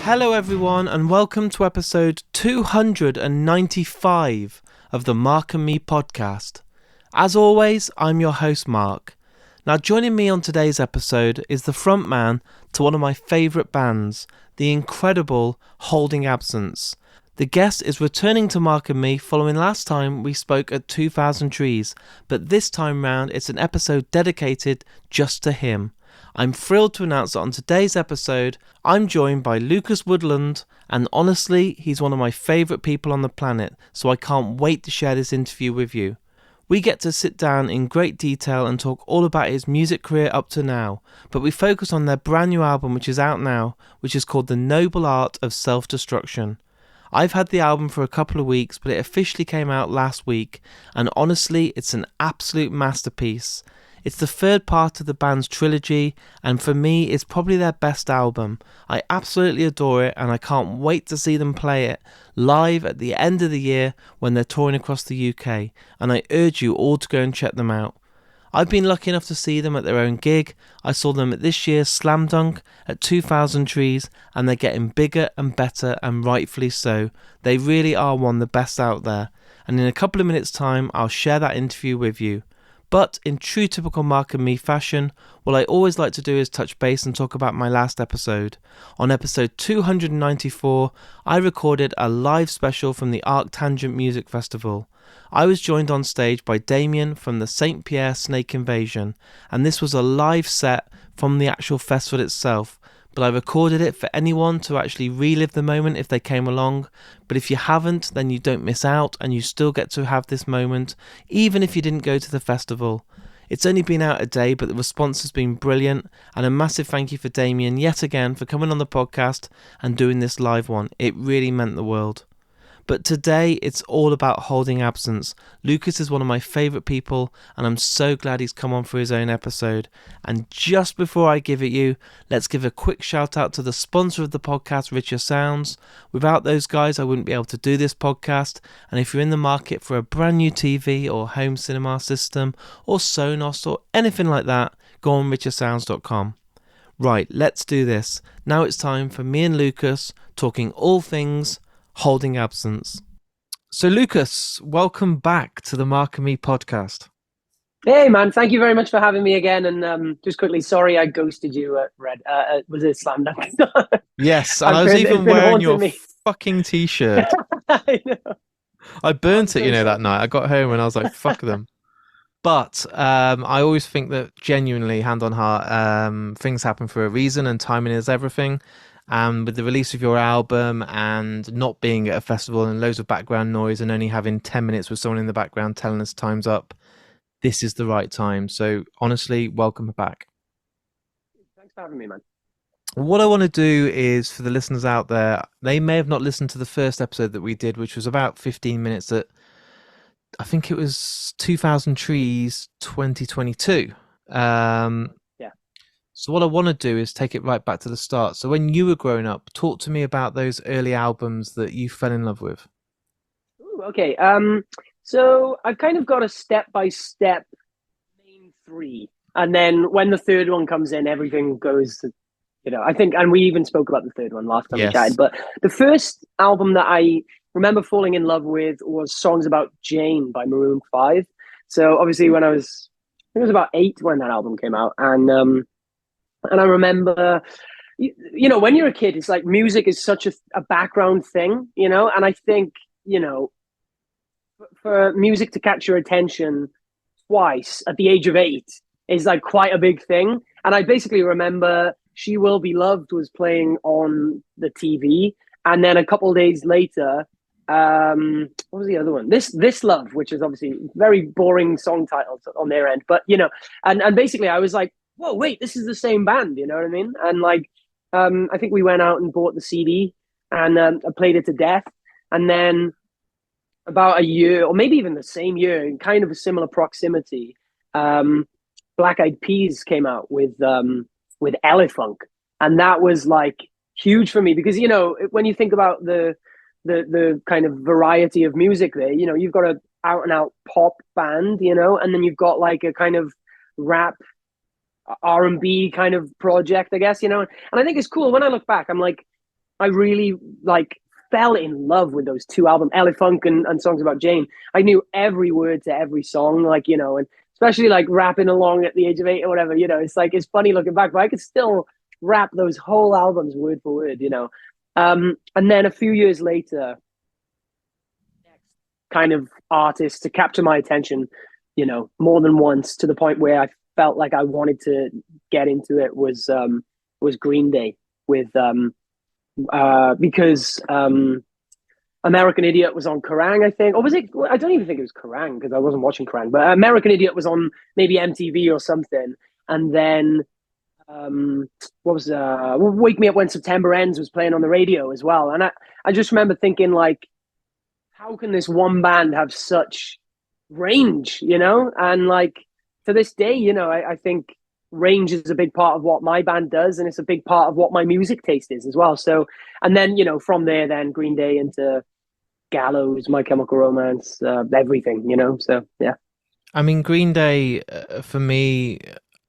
Hello, everyone, and welcome to episode 295 of the Mark and Me podcast. As always, I'm your host, Mark. Now, joining me on today's episode is the frontman to one of my favourite bands, the incredible Holding Absence. The guest is returning to Mark and Me following last time we spoke at 2000 Trees, but this time round it's an episode dedicated just to him. I'm thrilled to announce that on today's episode, I'm joined by Lucas Woodland, and honestly, he's one of my favourite people on the planet, so I can't wait to share this interview with you. We get to sit down in great detail and talk all about his music career up to now, but we focus on their brand new album which is out now, which is called The Noble Art of Self-Destruction. I've had the album for a couple of weeks, but it officially came out last week, and honestly, it's an absolute masterpiece. It's the third part of the band's trilogy, and for me, it's probably their best album. I absolutely adore it, and I can't wait to see them play it live at the end of the year when they're touring across the UK, and I urge you all to go and check them out. I've been lucky enough to see them at their own gig. I saw them at this year's Slam Dunk at 2000 Trees, and they're getting bigger and better, and rightfully so. They really are one of the best out there, and in a couple of minutes' time, I'll share that interview with you. But in true typical Mark and Me fashion, what I always like to do is touch base and talk about my last episode. On episode 294, I recorded a live special from the Arctangent Music Festival. I was joined on stage by Damien from the St. Pierre Snake Invasion, and this was a live set from the actual festival itself. But I recorded it for anyone to actually relive the moment if they came along. But if you haven't, then you don't miss out, and you still get to have this moment, even if you didn't go to the festival. It's only been out a day, but the response has been brilliant, and a massive thank you for Damien yet again for coming on the podcast and doing this live one. It really meant the world. But today, it's all about Holding Absence. Lucas is one of my favourite people, and I'm so glad he's come on for his own episode. And just before I give it you, let's give a quick shout out to the sponsor of the podcast, Richer Sounds. Without those guys, I wouldn't be able to do this podcast. And if you're in the market for a brand new TV or home cinema system or Sonos or anything like that, go on richersounds.com. Right, let's do this. Now it's time for me and Lucas talking all things Holding Absence. So Lucas, welcome back to the Mark and Me podcast. Hey man, thank you very much for having me again. And just quickly, sorry I ghosted you at Red. Was it Slam Dunk? Yes, and I was even wearing your fucking t-shirt. I know. I burnt it, that night. I got home and I was like, fuck them. But I always think that genuinely, hand on heart, things happen for a reason and timing is everything. And with the release of your album and not being at a festival and loads of background noise and only having 10 minutes with someone in the background telling us time's up, this is the right time. So honestly, welcome back. Thanks for having me, man. What I want to do is, for the listeners out there, they may have not listened to the first episode that we did, which was about 15 minutes at, I think it was 2000 Trees 2022. So what I want to do is take it right back to the start. So when you were growing up, talk to me about those early albums that you fell in love with. Ooh, okay. So I've kind of got a step-by-step main three. And then when the third one comes in, everything goes to, I think, and we even spoke about the third one last time we chatted. But the first album that I remember falling in love with was Songs About Jane by Maroon 5. So obviously when I was about 8 when that album came out. And I remember, when you're a kid, it's like music is such a background thing, and I think, for music to catch your attention twice at the age of 8 is like quite a big thing. And I basically remember She Will Be Loved was playing on the TV. And then a couple of days later, what was the other one? This Love, which is obviously very boring song titles on their end. But, and basically I was like, whoa, wait, this is the same band, you know what I mean? And I think we went out and bought the CD and I played it to death. And then about a year, or maybe even the same year, in kind of a similar proximity, Black Eyed Peas came out with Elefunk. And that was like huge for me because, when you think about the kind of variety of music there, you've got a out and out pop band, and then you've got like a kind of rap R&B kind of project, I guess, and I think it's cool. When I look back, I'm like, I really like fell in love with those two albums, Elephunk and Songs About Jane. I knew every word to every song, like, and especially like rapping along at the age of 8 or whatever, it's like, it's funny looking back, but I could still rap those whole albums word for word. And then a few years later, kind of artist to capture my attention, more than once, to the point where I felt like I wanted to get into it, was Green Day with because American Idiot was on Kerrang, I think, or was it? I don't even think it was Kerrang because I wasn't watching Kerrang, but American Idiot was on maybe MTV or something, and then what was Wake Me Up When September Ends was playing on the radio as well, and I just remember thinking, like, how can this one band have such range, and like, to this day, I think range is a big part of what my band does, and it's a big part of what my music taste is as well. So, and then, from there, then Green Day into Gallows, My Chemical Romance, everything, so yeah. I mean, Green Day, for me,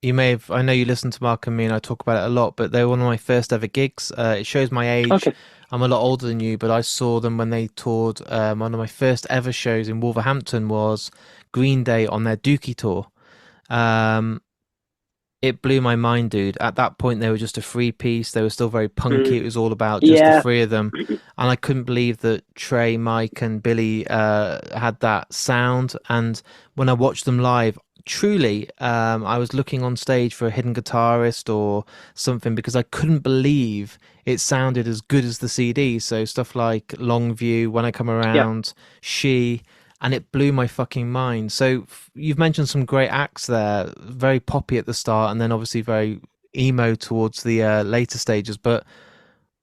I know you listen to Mark and me and I talk about it a lot, but they were one of my first ever gigs. It shows my age. Okay. I'm a lot older than you, but I saw them when they toured. One of my first ever shows in Wolverhampton was Green Day on their Dookie tour. Um, it blew my mind, dude. At that point, they were just a three piece. They were still very punky. It was all about just the Yeah. three of them. And I couldn't believe that Trey, Mike, and Billy had that sound. And when I watched them live, truly, I was looking on stage for a hidden guitarist or something because I couldn't believe it sounded as good as the CD. So stuff like Longview, When I Come Yeah. Around, She, and it blew my fucking mind. So you've mentioned some great acts there, very poppy at the start, and then obviously very emo towards the later stages. But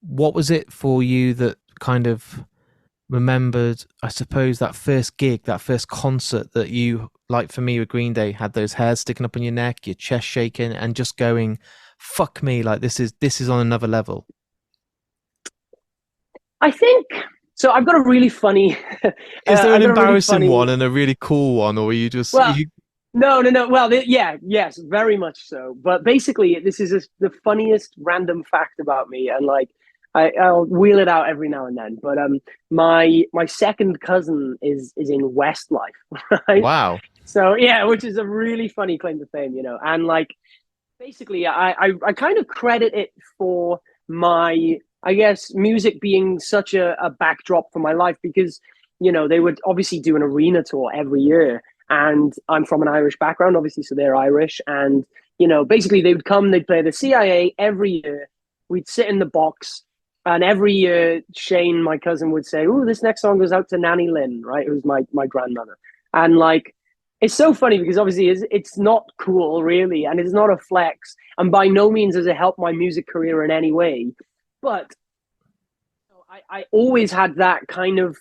what was it for you that kind of remembered, I suppose, that first gig, that first concert that you, like for me with Green Day, had those hairs sticking up on your neck, your chest shaking, and just going, fuck me, like this is on another level? I think so. I've got a really funny. Is there I've an got a really embarrassing funny. one and a really cool one, or are you just Well, no, no, no. Well, yeah, yes, very much so. But basically, this is the funniest random fact about me, and like, I'll wheel it out every now and then. But my second cousin is in Westlife, right? wow? So yeah, which is a really funny claim to fame. And like, basically, I kind of credit it for my, I guess, music being such a backdrop for my life, because they would obviously do an arena tour every year, and I'm from an Irish background, obviously, so they're Irish, and basically they would come, they'd play the CIA every year. We'd sit in the box, and every year Shane, my cousin, would say, "Oh, this next song goes out to Nanny Lynn," right? Who's my grandmother, and like, it's so funny because obviously it's not cool, really, and it's not a flex, and by no means has it helped my music career in any way. But I always had that kind of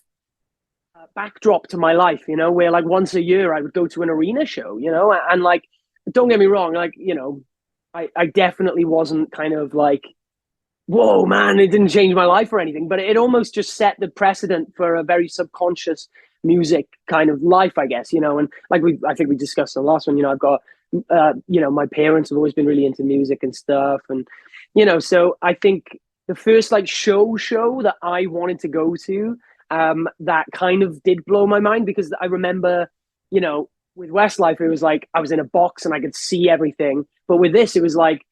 backdrop to my life, where like once a year I would go to an arena show, and like, don't get me wrong, like, I definitely wasn't kind of like, whoa, man, it didn't change my life or anything, but it almost just set the precedent for a very subconscious music kind of life, I guess, and like I think we discussed the last one, I've got, my parents have always been really into music and stuff. And, so I think the first like show that I wanted to go to, that kind of did blow my mind, because I remember, with Westlife, it was like I was in a box and I could see everything. But with this, it was like,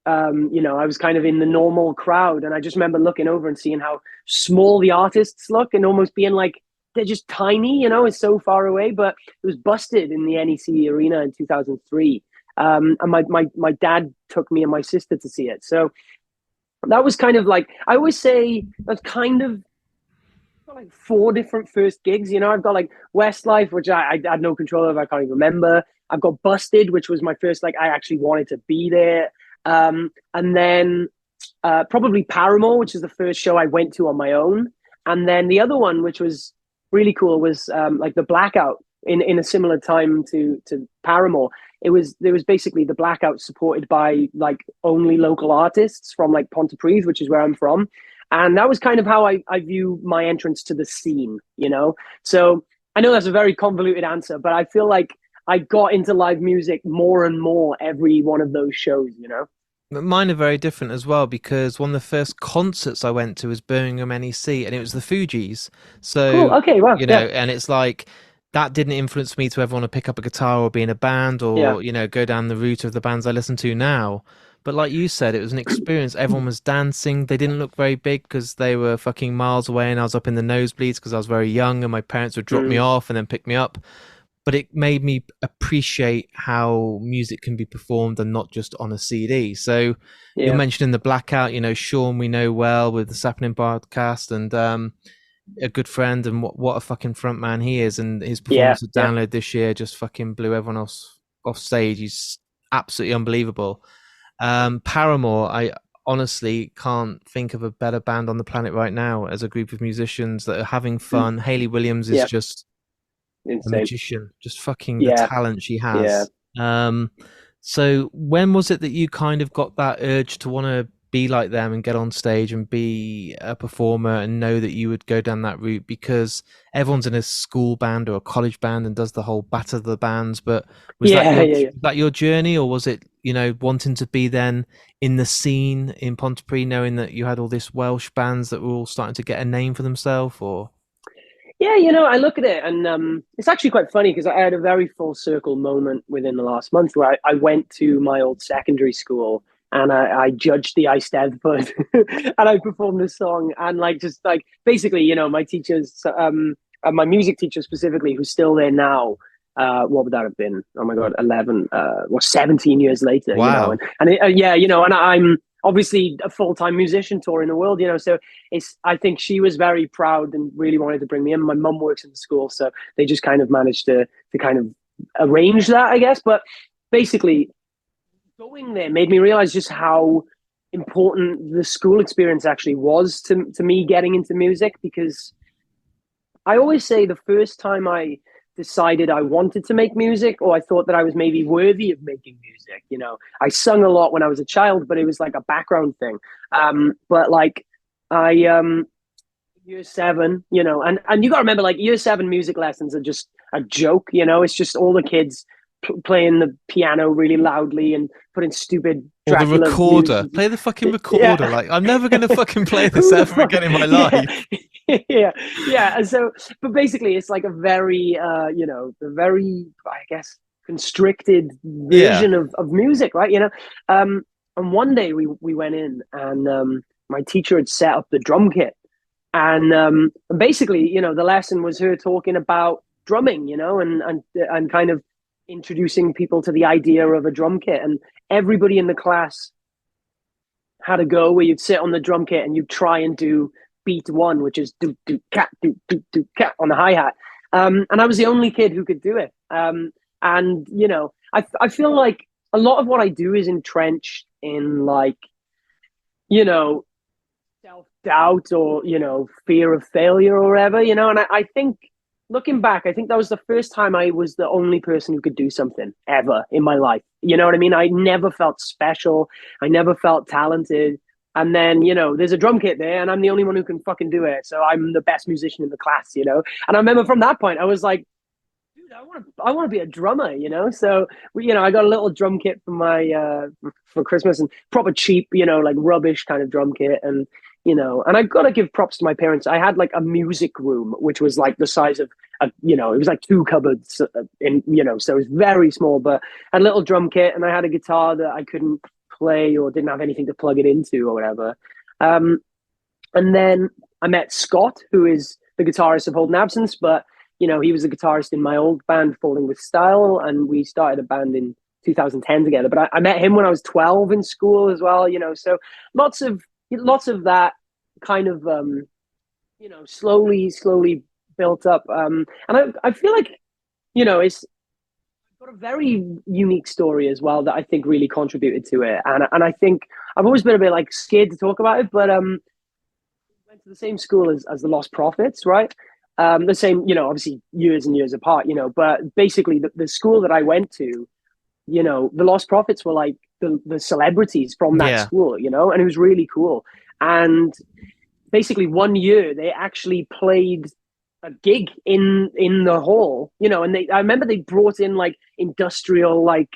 I was kind of in the normal crowd, and I just remember looking over and seeing how small the artists look, and almost being like, they're just tiny, it's so far away. But it was busted in the NEC Arena in 2003. And my dad took me and my sister to see it. So that was kind of like, I always say that's kind of like four different first gigs. I've got like Westlife, which I had no control of. I can't even remember. I've got Busted, which was my first, like, I actually wanted to be there. And then probably Paramore, which is the first show I went to on my own. And then the other one, which was really cool, was like the Blackout in a similar time to Paramore. There was basically the Blackout supported by like only local artists from like Pontypridd, which is where I'm from. And that was kind of how I view my entrance to the scene, So I know that's a very convoluted answer, but I feel like I got into live music more and more every one of those shows. Mine are very different as well because one of the first concerts I went to was Birmingham NEC and it was the Fugees. Cool. So, Okay. Wow. Yeah. and it's like that didn't influence me to ever want to pick up a guitar or be in a band Yeah. or, go down the route of the bands I listen to now. But like you said, it was an experience. Everyone was dancing. They didn't look very big because they were fucking miles away and I was up in the nosebleeds because I was very young and my parents would drop me Mm, off and then pick me up, but it made me appreciate how music can be performed and not just on a CD. So you're yeah. mentioning the Blackout, Sean we know well with the Sapling podcast and a good friend and what a fucking front man he is, and his Yeah. performance at Yeah. Download this year just fucking blew everyone else off stage. He's absolutely unbelievable. Paramore, I honestly can't think of a better band on the planet right now as a group of musicians that are having Mm, fun. Hayley Williams is yeah. just a Insane. magician, just fucking the Yeah. talent she Yeah. has. Um, so when was it that you kind of got that urge to want to be like them and get on stage and be a performer and know that you would go down that route? Because everyone's in a school band or a college band and does the whole battle of the bands, but Yeah. Yeah. was that your journey, or was it, wanting to be then in the scene in Pontypridd, knowing that you had all this Welsh bands that were all starting to get a name for themselves, or Yeah, I look at it and it's actually quite funny because I had a very full circle moment within the last month where I went to my old secondary school and I judged the Eisteddfod and I performed this song and like just like basically, my teachers, my music teacher specifically, who's still there now. What would that have been? Oh my God, 11, 17 years later, wow? yeah, and I'm obviously a full-time musician touring the world, so I think she was very proud and really wanted to bring me in. My mum works in the school, so they just kind of managed to kind of arrange that, I guess. But basically, going there made me realize just how important the school experience actually was to me getting into music, because I always say the first time I decided I wanted to make music, or I thought that I was maybe worthy of making music, I sung a lot when I was a child, but it was like a background thing. But like I year seven, and you got to remember, like year seven music lessons are just a joke, it's just all the kids playing the piano really loudly and putting stupid Or the Dracula recorder. music. Play the fucking recorder. Yeah. Like, I'm never going to fucking play this Who the ever fuck? again in my Yeah, life. yeah, yeah. And so, but basically, it's like a very, a very, I guess, constricted Yeah. version of music, right? And one day we went in and my teacher had set up the drum kit, and basically, the lesson was her talking about drumming, and kind of introducing people to the idea of a drum kit, and everybody in the class had a go where you'd sit on the drum kit and you'd try and do beat one, which is do cat on the hi hat. And I was the only kid who could do it. And I feel like a lot of what I do is entrenched in like self doubt or fear of failure or whatever. And I think looking back, I think that was the first time I was the only person who could do something ever in my life. You know what I mean? I never felt special. I never felt talented. And then, there's a drum kit there and I'm the only one who can fucking do it. So I'm the best musician in the class. And I remember from that point, I was like, dude, I want to be a drummer, So I got a little drum kit for my for Christmas, and proper cheap, like rubbish kind of drum kit, and I gotta give props to my parents. I had like a music room, which was like the size of it was like two cupboards, so it was very small, but I had a little drum kit, and I had a guitar that I couldn't play or didn't have anything to plug it into or whatever. Um, and then I met Scott, who is the guitarist of Holden Absence, but he was the guitarist in my old band, Falling with Style, and we started a band in 2010 together. But I met him when I was 12 in school as well, so lots of that kind of slowly built up. And I feel like it's got a very unique story as well that I think really contributed to it. And I think I've always been a bit like scared to talk about it, but went to the same school as the Lost Prophets, right? The same, obviously years and years apart, but basically the school that I went to, the Lost Prophets were like the celebrities from that Yeah. school, and it was really cool. And basically one year they actually played a gig in the hall, and I remember they brought in like industrial like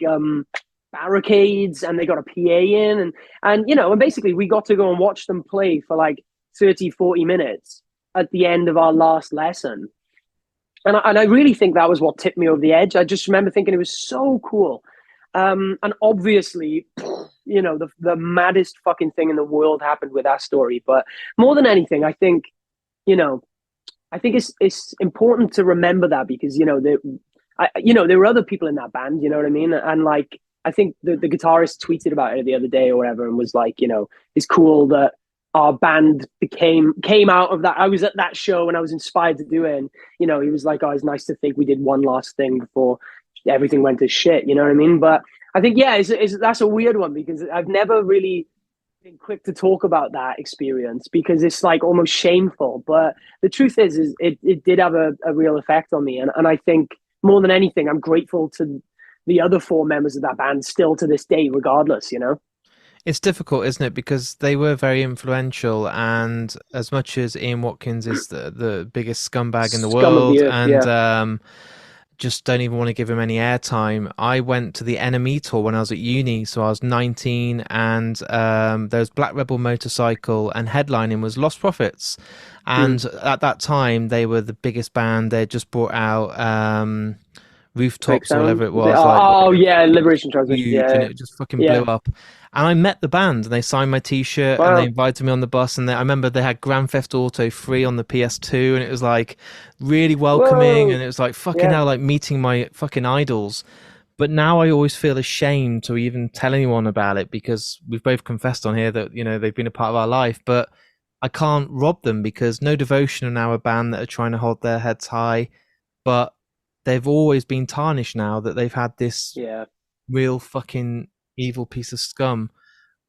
barricades, and they got a PA in, and basically we got to go and watch them play for like 30, 40 minutes at the end of our last lesson. And I really think that was what tipped me over the edge. I just remember thinking it was so cool. And obviously, the maddest fucking thing in the world happened with that story. But more than anything, you know, I think it's important to remember that, because there were other people in that band. You know what I mean? And like, I think the guitarist tweeted about it the other day or whatever, and was like, it's cool that our band came out of that. I was at that show and I was inspired to do it. And he was like, "Oh, it's nice to think we did one last thing before everything went to shit." You know what I mean? But I think, yeah, that's a weird one, because I've never really been quick to talk about that experience, because it's like almost shameful. But the truth is it did have a real effect on me, and I think more than anything, I'm grateful to the other four members of that band still to this day, regardless. It's difficult, isn't it? Because they were very influential, and as much as Ian Watkins is the biggest scumbag in the Scum of world, the earth, and yeah. just don't even want to give him any airtime. I went to the NME tour when I was at uni, so I was 19, and there was Black Rebel Motorcycle, and headlining was Lost Prophets. And at that time, they were the biggest band. They just brought out Rooftops or Breakdown. whatever it was. Oh, yeah, It was Liberation Transmission. huge, and Yeah, it just fucking blew yeah. up. And I met the band, and they signed my T-shirt, and they Wow. invited me on the bus. And I remember they had Grand Theft Auto 3 on the PS2, and it was like really welcoming. And Whoa. it was like fucking Yeah. hell, like meeting my fucking idols. But now I always feel ashamed to even tell anyone about it, because we've both confessed on here that they've been a part of our life, but I can't rob them, because No Devotion are now a band that are trying to hold their heads high, but they've always been tarnished now that they've had this Yeah. real fucking evil piece of scum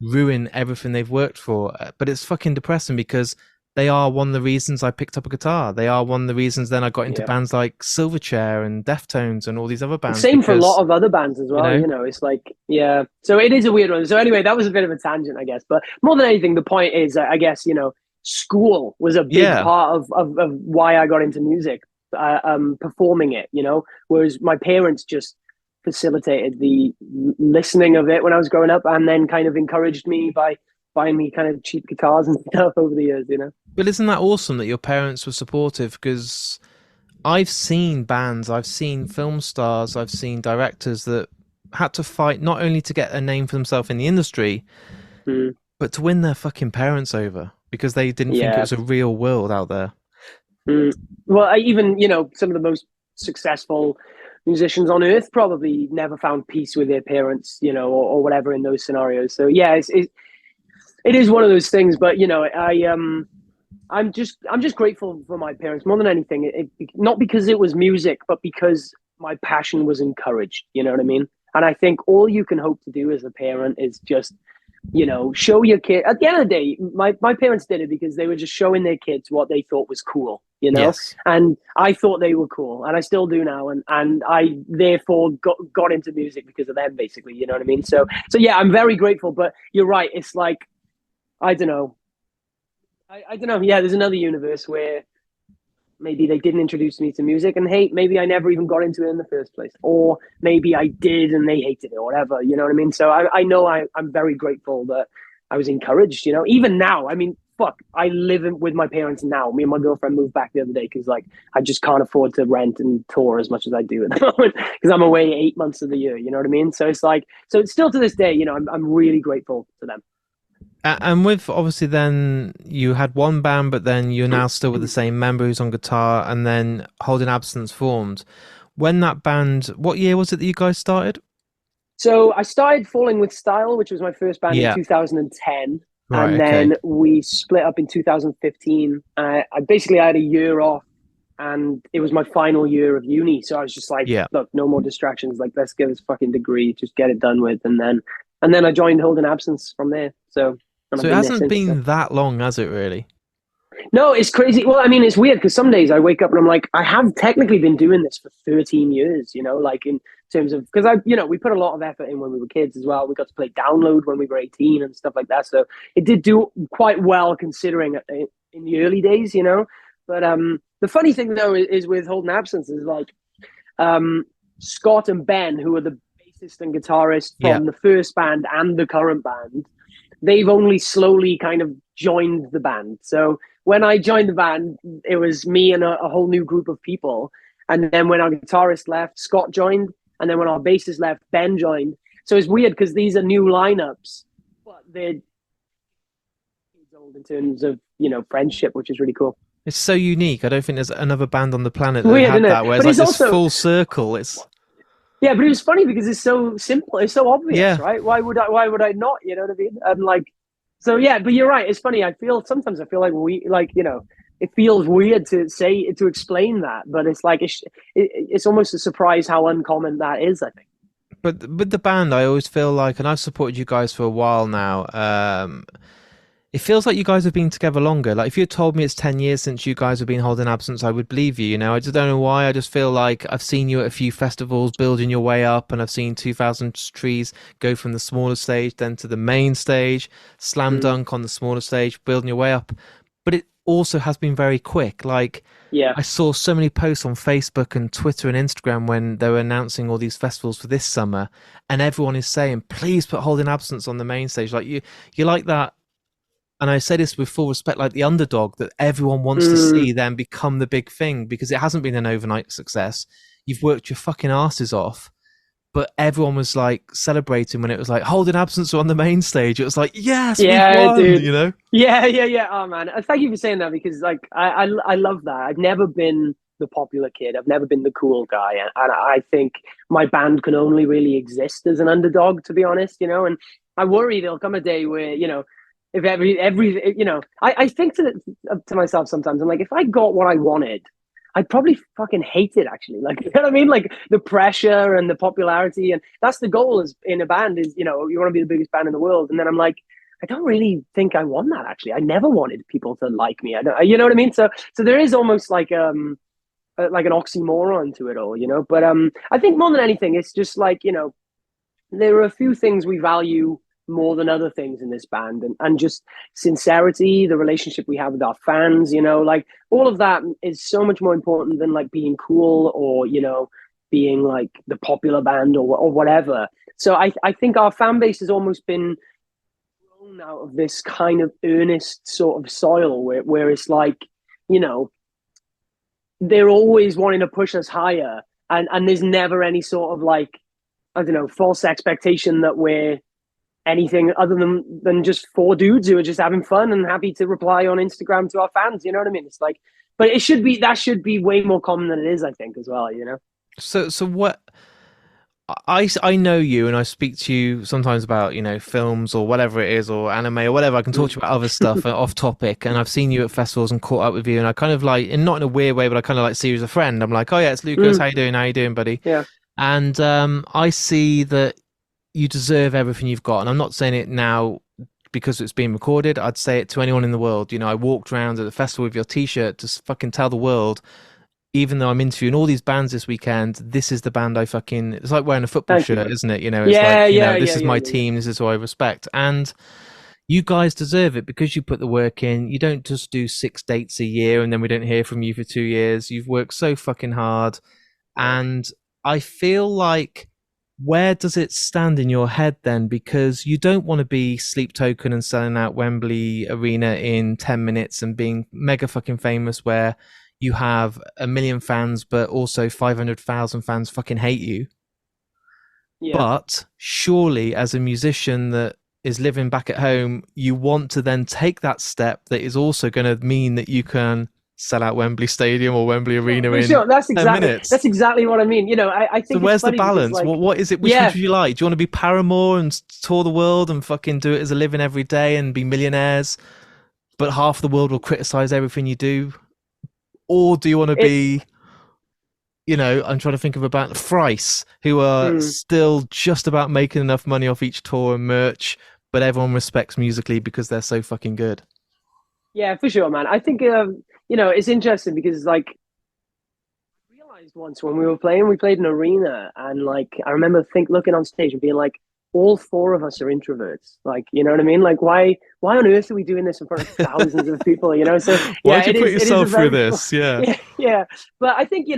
ruin everything they've worked for. But it's fucking depressing, because they are one of the reasons I picked up a guitar. They are one of the reasons then I got into Yeah. bands like Silverchair and Deftones and all these other bands, Same for a because lot of other bands as you well. know It's like, yeah. So it is a weird one. So anyway, that was a bit of a tangent, I guess. But more than anything, the point is, I guess, school was a big yeah. part of why I got into music, performing it, whereas my parents just facilitated the listening of it when I was growing up, and then kind of encouraged me by buying me kind of cheap guitars and stuff over the years. But isn't that awesome that your parents were supportive? Because I've seen bands, I've seen film stars, I've seen directors that had to fight not only to get a name for themselves in the industry, Mm, but to win their fucking parents over, because they didn't think it yeah. was a real world out there. Mm. Well, even some of the most successful musicians on earth probably never found peace with their parents, or whatever in those scenarios. So yeah, it is one of those things. But I'm just grateful for my parents more than anything. Not because it was music, but because my passion was encouraged. You know what I mean? And I think all you can hope to do as a parent is just show your kid. At the end of the day, my parents did it because they were just showing their kids what they thought was cool. Yes. And I thought they were cool, and I still do now, and I therefore got into music because of them, basically. You know what I mean? So yeah, I'm very grateful. But you're right. It's like, I don't know. I don't know. Yeah, there's another universe where maybe they didn't introduce me to music, and hey, maybe I never even got into it in the first place, or maybe I did and they hated it, or whatever. You know what I mean? So I know I'm very grateful that I was encouraged. Even now, I mean, fuck, I live with my parents now. Me and my girlfriend moved back the other day because like I just can't afford to rent and tour as much as I do at the moment because I'm away 8 months of the year. You know what I mean? So it's like, so it's still to this day. I'm really grateful to them. And with obviously then you had one band, but then you're now still with the same member who's on guitar, and then Holding Absence formed. When that band, what year was it that you guys started? So I started Falling with Style, which was my first band in Yeah. 2010. Right. And Okay. then we split up in 2015. I basically had a year off, and it was my final year of uni. So I was just like, Yeah. look, no more distractions. Like, let's get this fucking degree, just get it done with. And then I joined Holding Absence from there. So, and So I've it been there hasn't since. So. been that long, has it really? No, it's crazy. Well, I mean, it's weird because some days I wake up and I'm like, I have technically been doing this for 13 years, like in terms of, because we put a lot of effort in when we were kids as well. We got to play Download when we were 18 and stuff like that. So it did do quite well considering in the early days. But the funny thing though is with Holding Absence is like Scott and Ben, who are the bass bassist and guitarist Yeah. from the first band and the current band, they've only slowly kind of joined the band. So when I joined the band, it was me and a whole new group of people. And then when our guitarist left, Scott joined. And then when our bassist left, Ben joined. So it's weird because these are new lineups, but they're old in terms of, friendship, which is really cool. It's so unique. I don't think there's another band on the planet that Weird, had isn't it? that, where it's But like it's this also full circle. It's yeah, but it was funny because it's so simple, it's so obvious, yeah. right? Why would I not? You know what I mean? And like, so yeah, but you're right. It's funny. Sometimes I feel like it feels weird to explain that, but it's like it's almost a surprise how uncommon that is, I think. But with the band, I always feel like, and I've supported you guys for a while now. It feels like you guys have been together longer. Like if you had told me it's 10 years since you guys have been holding absence, I would believe you. I just don't know why. I just feel like I've seen you at a few festivals building your way up, and I've seen 2000 Trees go from the smaller stage then to the main stage, slam dunk on the smaller stage, building your way up. But it also has been very quick. Like Yeah, I saw so many posts on Facebook and Twitter and Instagram when they were announcing all these festivals for this summer, and everyone is saying, please put Holding Absence on the main stage. Like you like that. And I say this with full respect, like the underdog that everyone wants to see them become the big thing, because it hasn't been an overnight success. You've worked your fucking asses off, but everyone was like celebrating when it was like Holding Absence on the main stage. It was like, yes, we've won, dude. Yeah. Oh man, thank you for saying that, because like I love that. I've never been the popular kid. I've never been the cool guy, and I think my band can only really exist as an underdog, to be honest. And I worry there'll come a day where if I think to myself sometimes, I'm like, if I got what I wanted, I'd probably fucking hate it, actually. Like, you know what I mean? Like the pressure and the popularity, and that's the goal is in a band is, you want to be the biggest band in the world. And then I'm like, I don't really think I want that, actually. I never wanted people to like me. I don't, you know what I mean? So there is almost like an oxymoron to it all, but I think more than anything, it's just like, there are a few things we value more than other things in this band, and just sincerity, the relationship we have with our fans, like all of that is so much more important than like being cool or being like the popular band or whatever. So I think our fan base has almost been grown out of this kind of earnest sort of soil where it's like, they're always wanting to push us higher, and there's never any sort of like, I don't know, false expectation that we're anything other than just four dudes who are just having fun and happy to reply on Instagram to our fans. You know what I mean? It's like, but that should be way more common than it is, I think, as well. So what? I know you, and I speak to you sometimes about films or whatever it is, or anime or whatever. I can talk to you about other stuff off topic, and I've seen you at festivals and caught up with you, and I kind of like, and not in a weird way, but I kind of like see you as a friend. I'm like, oh yeah, it's Lucas. How you doing, buddy? Yeah. And I see that you deserve everything you've got, and I'm not saying it now because it's being recorded. I'd say it to anyone in the world. I walked around at the festival with your T-shirt to fucking tell the world, even though I'm interviewing all these bands this weekend, this is the band I fucking... It's like wearing a football shirt, isn't it? It's this is my team, this is who I respect. And you guys deserve it because you put the work in. You don't just do 6 dates a year and then we don't hear from you for 2 years. You've worked so fucking hard. And I feel like, where does it stand in your head then? Because you don't want to be Sleep Token and selling out Wembley Arena in 10 minutes and being mega fucking famous, where you have 1 million fans, but also 500,000 fans fucking hate you. Yeah. But surely, as a musician that is living back at home, you want to then take that step that is also going to mean that you can sell out Wembley Stadium or Wembley Arena in 10 minutes. That's exactly what I mean. I think. So where's the balance? Like, what is it? Which would you like? Do you want to be Paramore and tour the world and fucking do it as a living every day and be millionaires, but half the world will criticize everything you do? Or do you want to be, I'm trying to think of a band, Thrice, who are still just about making enough money off each tour and merch, but everyone respects musically because they're so fucking good. Yeah, for sure, man. I think, it's interesting because, like, I realized once when we played an arena, and, like, I remember looking on stage and being like, all 4 of us are introverts. Like, you know what I mean? Like, why on earth are we doing this in front of thousands of people? So why'd you put yourself through this? Yeah. Yeah. But I think,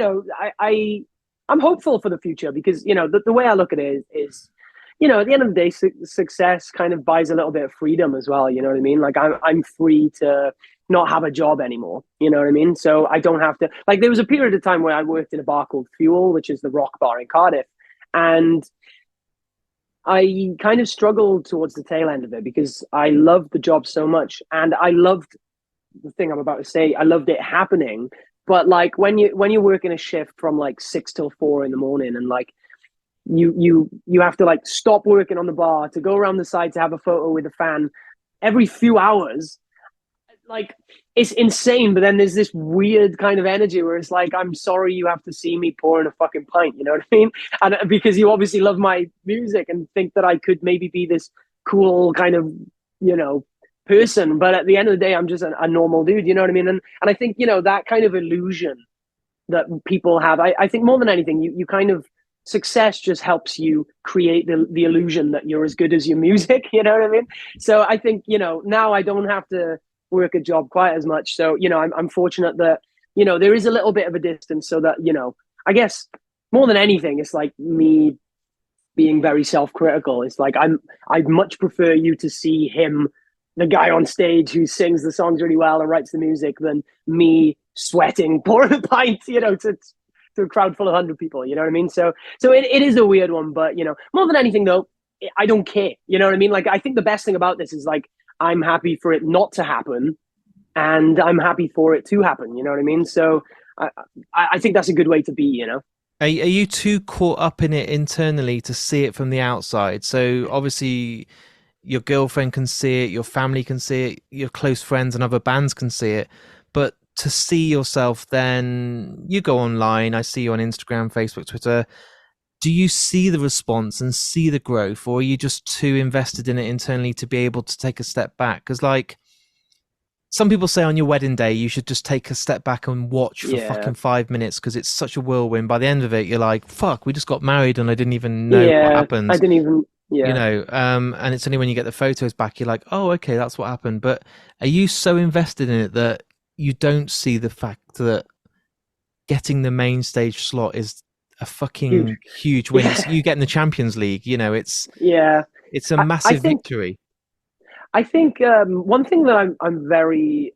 I I'm hopeful for the future because the way I look at it is at the end of the day, success kind of buys a little bit of freedom as well. You know what I mean? Like I'm free to not have a job anymore. You know what I mean? So I don't have to, like, there was a period of time where I worked in a bar called Fuel, which is the rock bar in Cardiff. And I kind of struggled towards the tail end of it because I loved the job so much. And I loved the thing I'm about to say. I loved it happening. But like when you're working a shift from like 6 till 4 in the morning, and like you have to like stop working on the bar to go around the side to have a photo with a fan every few hours, like, it's insane. But then there's this weird kind of energy where it's like, I'm sorry you have to see me pouring a fucking pint, you know what I mean? And because you obviously love my music and think that I could maybe be this cool kind of, person, but at the end of the day, I'm just a normal dude, you know what I mean? And I think, that kind of illusion that people have, I think more than anything, you kind of, success just helps you create the illusion that you're as good as your music, you know what I mean? So I think, now I don't have to work a job quite as much. So, I'm fortunate that, there is a little bit of a distance so that, I guess more than anything, it's like me being very self-critical. It's like, I'd much prefer you to see him, the guy on stage who sings the songs really well and writes the music, than me sweating, pouring a pint, to a crowd full of 100 people, you know what I mean? So it is a weird one, but more than anything though, I don't care, you know what I mean? Like, I think the best thing about this is like, I'm happy for it not to happen, and I'm happy for it to happen, you know what I mean? So I think that's a good way to be, Are you too caught up in it internally to see it from the outside? So obviously your girlfriend can see it, your family can see it, your close friends and other bands can see it, but to see yourself, then you go online, I see you on Instagram, Facebook, Twitter. Do you see the response and see the growth, or are you just too invested in it internally to be able to take a step back? Because like some people say on your wedding day, you should just take a step back and watch for fucking 5 minutes because it's such a whirlwind. By the end of it, you're like, fuck, we just got married and I didn't even know what happened. I didn't even, and it's only when you get the photos back, you're like, oh, okay, that's what happened. But are you so invested in it that you don't see the fact that getting the main stage slot is a fucking huge win? It's you getting the Champions League, it's a massive victory. I think one thing that I'm very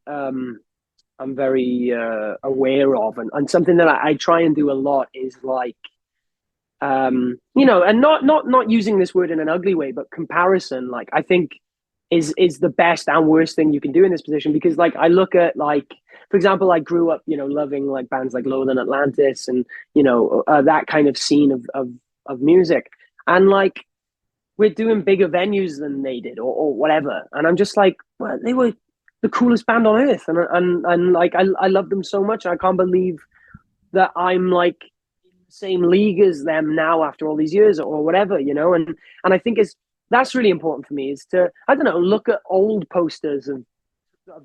aware of, and something that I try and do a lot is like, and not using this word in an ugly way, but comparison, like, I think is the best and worst thing you can do in this position. Because like, I look at, like, for example, I grew up, loving like bands like Loathe and Atlantis and, that kind of scene of music. And like, we're doing bigger venues than they did or whatever. And I'm just like, well, they were the coolest band on earth. And like, I love them so much. I can't believe that I'm like in the same league as them now after all these years or whatever, and I think that's really important for me, is to, I don't know, look at old posters of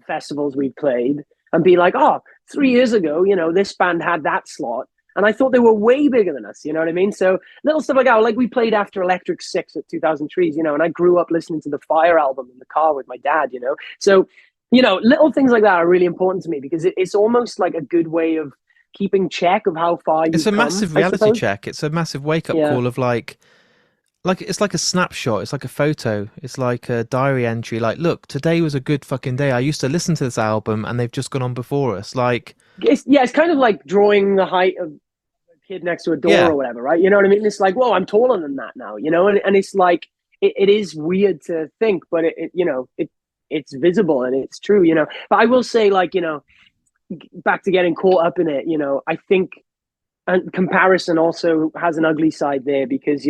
festivals we've played and be like, oh, 3 years ago, this band had that slot. And I thought they were way bigger than us, you know what I mean? So little stuff like that, like we played after Electric Six at 2000 Trees, and I grew up listening to the Fire album in the car with my dad, So, little things like that are really important to me because it's almost like a good way of keeping check of how far you've come. It's a massive reality check. It's a massive wake-up call of like it's like a snapshot. It's like a photo. It's like a diary entry. Like, look, today was a good fucking day. I used to listen to this album and they've just gone on before us. Like, it's kind of like drawing the height of a kid next to a door or whatever, right? You know what I mean? It's like, whoa, I'm taller than that now, and it's like, it is weird to think, but it's visible and it's true, But I will say, like, back to getting caught up in it, I think, and comparison also has an ugly side there because,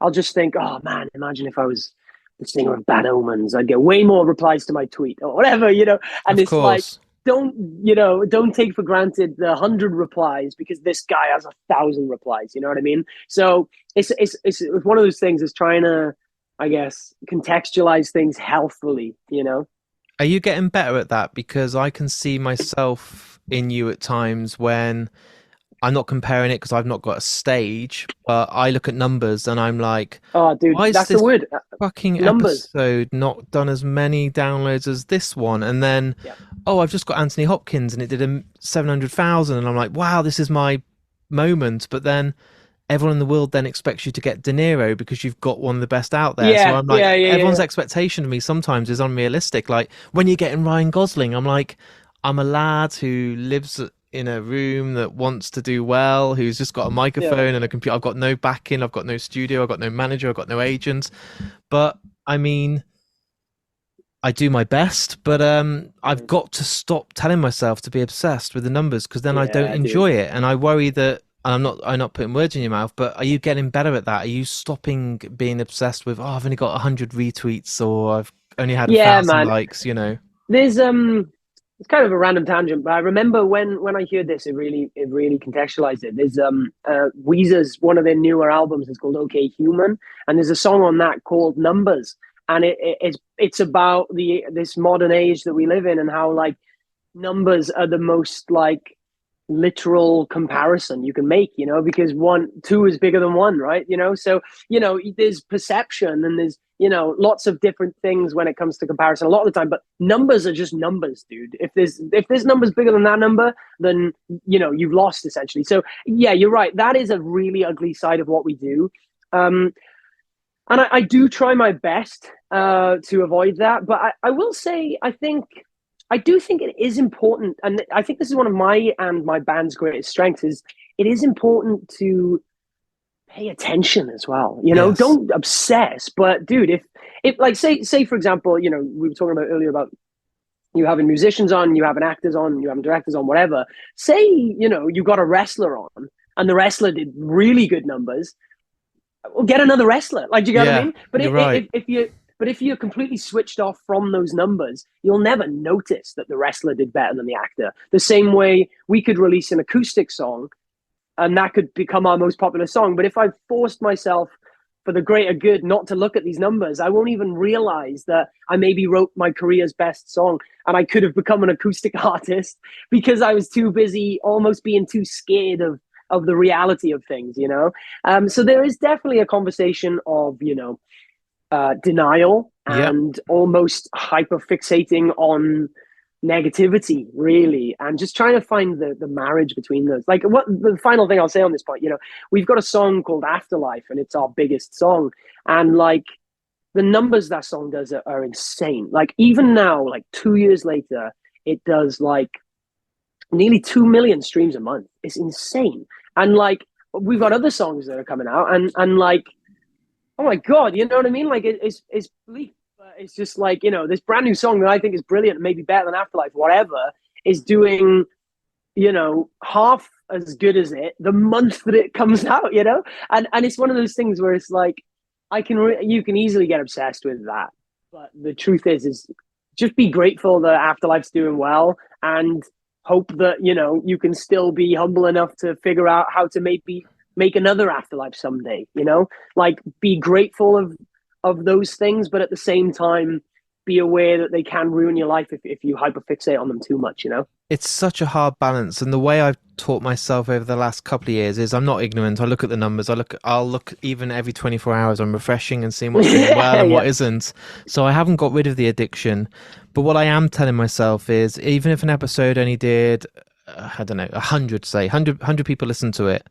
I'll just think, oh man, imagine if I was the singer of Bad Omens, I'd get way more replies to my tweet or whatever, and it's like, don't take for granted the 100 replies because this guy has 1,000 replies, you know what I mean? So it's one of those things, is trying to, I guess, contextualize things healthfully, Are you getting better at that? Because I can see myself in you at times when I'm not comparing it because I've not got a stage, but I look at numbers and I'm like, oh, dude, why is that's this the word. Fucking numbers. Episode not done as many downloads as this one? And then, oh, I've just got Anthony Hopkins and it did 700,000, and I'm like, wow, this is my moment, but then everyone in the world then expects you to get De Niro because you've got one of the best out there. So Yeah, I'm like, yeah, yeah, yeah, everyone's yeah. expectation of me sometimes is unrealistic. Like when you're getting Ryan Gosling, I'm like, I'm a lad who lives in a room that wants to do well, who's just got a Yeah. microphone and a computer. I've got no backing, I've got no studio, I've got no manager, I've got no agent. But I mean, I do my best, but I've Mm. got to stop telling myself to be obsessed with the numbers because then I don't Yeah, dude. enjoy it, and I worry that and I'm not putting words in your mouth, but are you getting better at that? Are you stopping being obsessed with I've only got 100 retweets or I've only had a Yeah, thousand man. likes, you know? There's it's kind of a random tangent, but I remember when I heard this, it really contextualized it. There's Weezer's one of their newer albums is called OK Human, and there's a song on that called Numbers, and it's about the this modern age that we live in and how like numbers are the most like literal comparison you can make, because two is bigger than one, right? So, there's perception and there's, lots of different things when it comes to comparison a lot of the time, but numbers are just numbers, dude. If there's numbers bigger than that number, then, you've lost essentially. So yeah, you're right. That is a really ugly side of what we do. And I do try my best to avoid that. But I will say, I do think it is important, and I think this is one of my and my band's greatest strengths, is it is important to pay attention as well. Yes. Don't obsess, but dude, if like say for example, we were talking about earlier about you having musicians on, you having actors on, you having directors on, whatever. Say, you got a wrestler on and the wrestler did really good numbers, well, get another wrestler. Like, do you get what I Yeah, mean? But you're right. if you're completely switched off from those numbers, you'll never notice that the wrestler did better than the actor. The same way we could release an acoustic song, and that could become our most popular song. But if I forced myself for the greater good not to look at these numbers, I won't even realize that I maybe wrote my career's best song, and I could have become an acoustic artist because I was too busy, almost being too scared of the reality of things. So there is definitely a conversation of, denial Yep. and almost hyper fixating on negativity, really, and just trying to find the marriage between those. Like, what the final thing I'll say on this point, we've got a song called Afterlife, and it's our biggest song, and like the numbers that song does are insane. Like, even now, like 2 years later, it does like nearly 2 million streams a month. It's insane. And like we've got other songs that are coming out, and like, oh my god, you know what I mean? Like it's bleak, but it's just like, this brand new song that I think is brilliant, maybe better than Afterlife, whatever, is doing, half as good as it the month that it comes out. And it's one of those things where it's like you can easily get obsessed with that, but the truth is just be grateful that Afterlife's doing well, and hope that you can still be humble enough to figure out how to maybe make another Afterlife someday. Like, be grateful of those things, but at the same time be aware that they can ruin your life if you hyperfixate on them too much. It's such a hard balance, and the way I've taught myself over the last couple of years is I'm not ignorant. I look at the numbers. I'll look even every 24 hours. I'm refreshing and seeing what's doing well Yeah, and yeah. what isn't. So I haven't got rid of the addiction. But what I am telling myself is, even if an episode only did, I don't know, 100, say 100 people listen to it,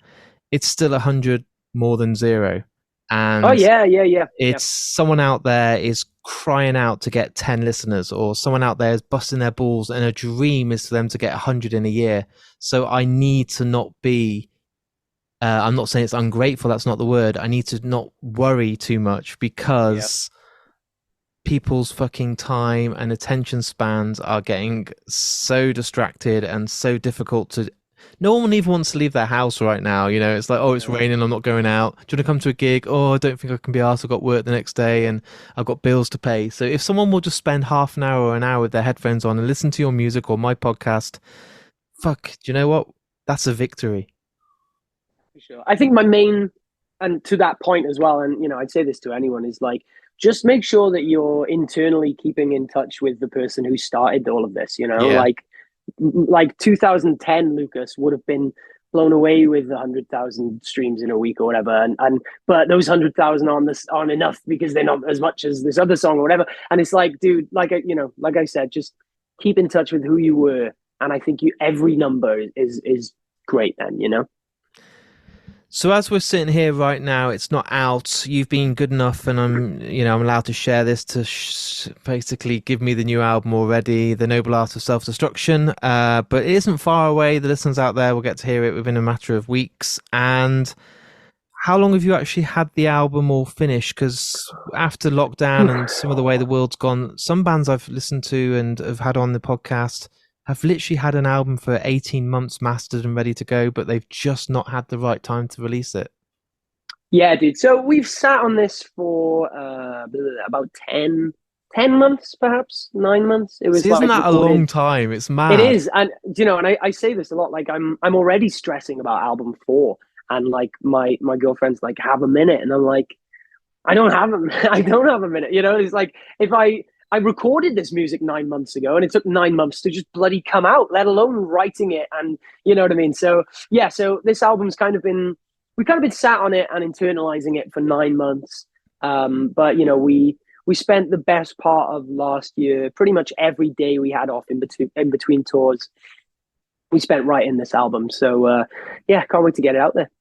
it's still 100 more than zero. Oh And yeah, yeah, yeah, yeah. it's someone out there is crying out to get 10 listeners, or someone out there is busting their balls, and a dream is for them to get 100 in a year. So I need to not be, I'm not saying it's ungrateful, that's not the word. I need to not worry too much, Yeah. because people's fucking time and attention spans are getting so distracted and so difficult to. No one even wants to leave their house right now. It's like, oh, it's Yeah. raining, I'm not going out. Do you want to come to a gig? Oh, I don't think I can be asked. I've got work the next day and I've got bills to pay. So if someone will just spend half an hour or an hour with their headphones on and listen to your music or my podcast, fuck, do you know what? That's a victory. For sure. I think my main, and to that point as well, and I'd say this to anyone, is like, just make sure that you're internally keeping in touch with the person who started all of this. Yeah. Like 2010, Lucas would have been blown away with 100,000 streams in a week or whatever, and but those 100,000 on this aren't enough because they're not as much as this other song or whatever. And it's like, dude, like I said, just keep in touch with who you were, and I think every number is great then. So as we're sitting here right now, it's not out. You've been good enough, and I'm allowed to share this to basically give me the new album already, The Noble Art of Self-Destruction. But it isn't far away. The listeners out there will get to hear it within a matter of weeks. And how long have you actually had the album all finished? Because after lockdown and some of the way the world's gone, some bands I've listened to and have had on the podcast have literally had an album for 18 months mastered and ready to go, but they've just not had the right time to release it. Yeah, dude. So we've sat on this for about 10 months, perhaps 9 months. It was See, isn't like that a long recorded. time? It's It mad. is, and and I say this a lot. Like I'm already stressing about album 4, and like my girlfriend's like, have a minute, and I'm like, I don't have a, I don't have a minute. It's like if I recorded this music 9 months ago, and it took 9 months to just bloody come out, let alone writing it, and you know what I mean. So yeah, so this album's kind of been we've kind of been sat on it and internalizing it for 9 months. But we spent the best part of last year, pretty much every day we had off in between tours, we spent writing this album. So yeah, can't wait to get it out there.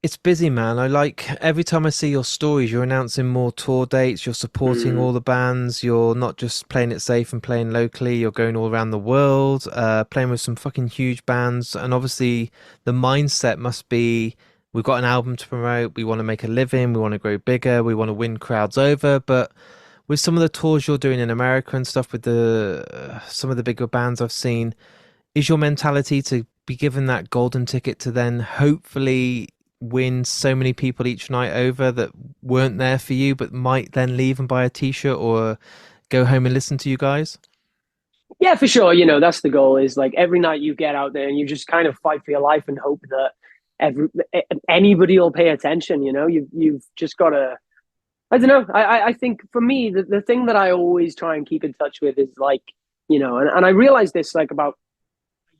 It's busy, man. I like every time I see your stories, you're announcing more tour dates, you're supporting Mm. all the bands, you're not just playing it safe and playing locally, you're going all around the world, playing with some fucking huge bands. And obviously, the mindset must be we've got an album to promote, we want to make a living, we want to grow bigger, we want to win crowds over. But with some of the tours you're doing in America and stuff with the some of the bigger bands I've seen, is your mentality to be given that golden ticket to then hopefully win so many people each night over that weren't there for you but might then leave and buy a t-shirt or go home and listen to you guys? Yeah, for sure. That's the goal. Is like every night you get out there and you just kind of fight for your life and hope that every anybody will pay attention. You've just got to. I don't know. I think for me, the thing that I always try and keep in touch with is like, and I realized this like about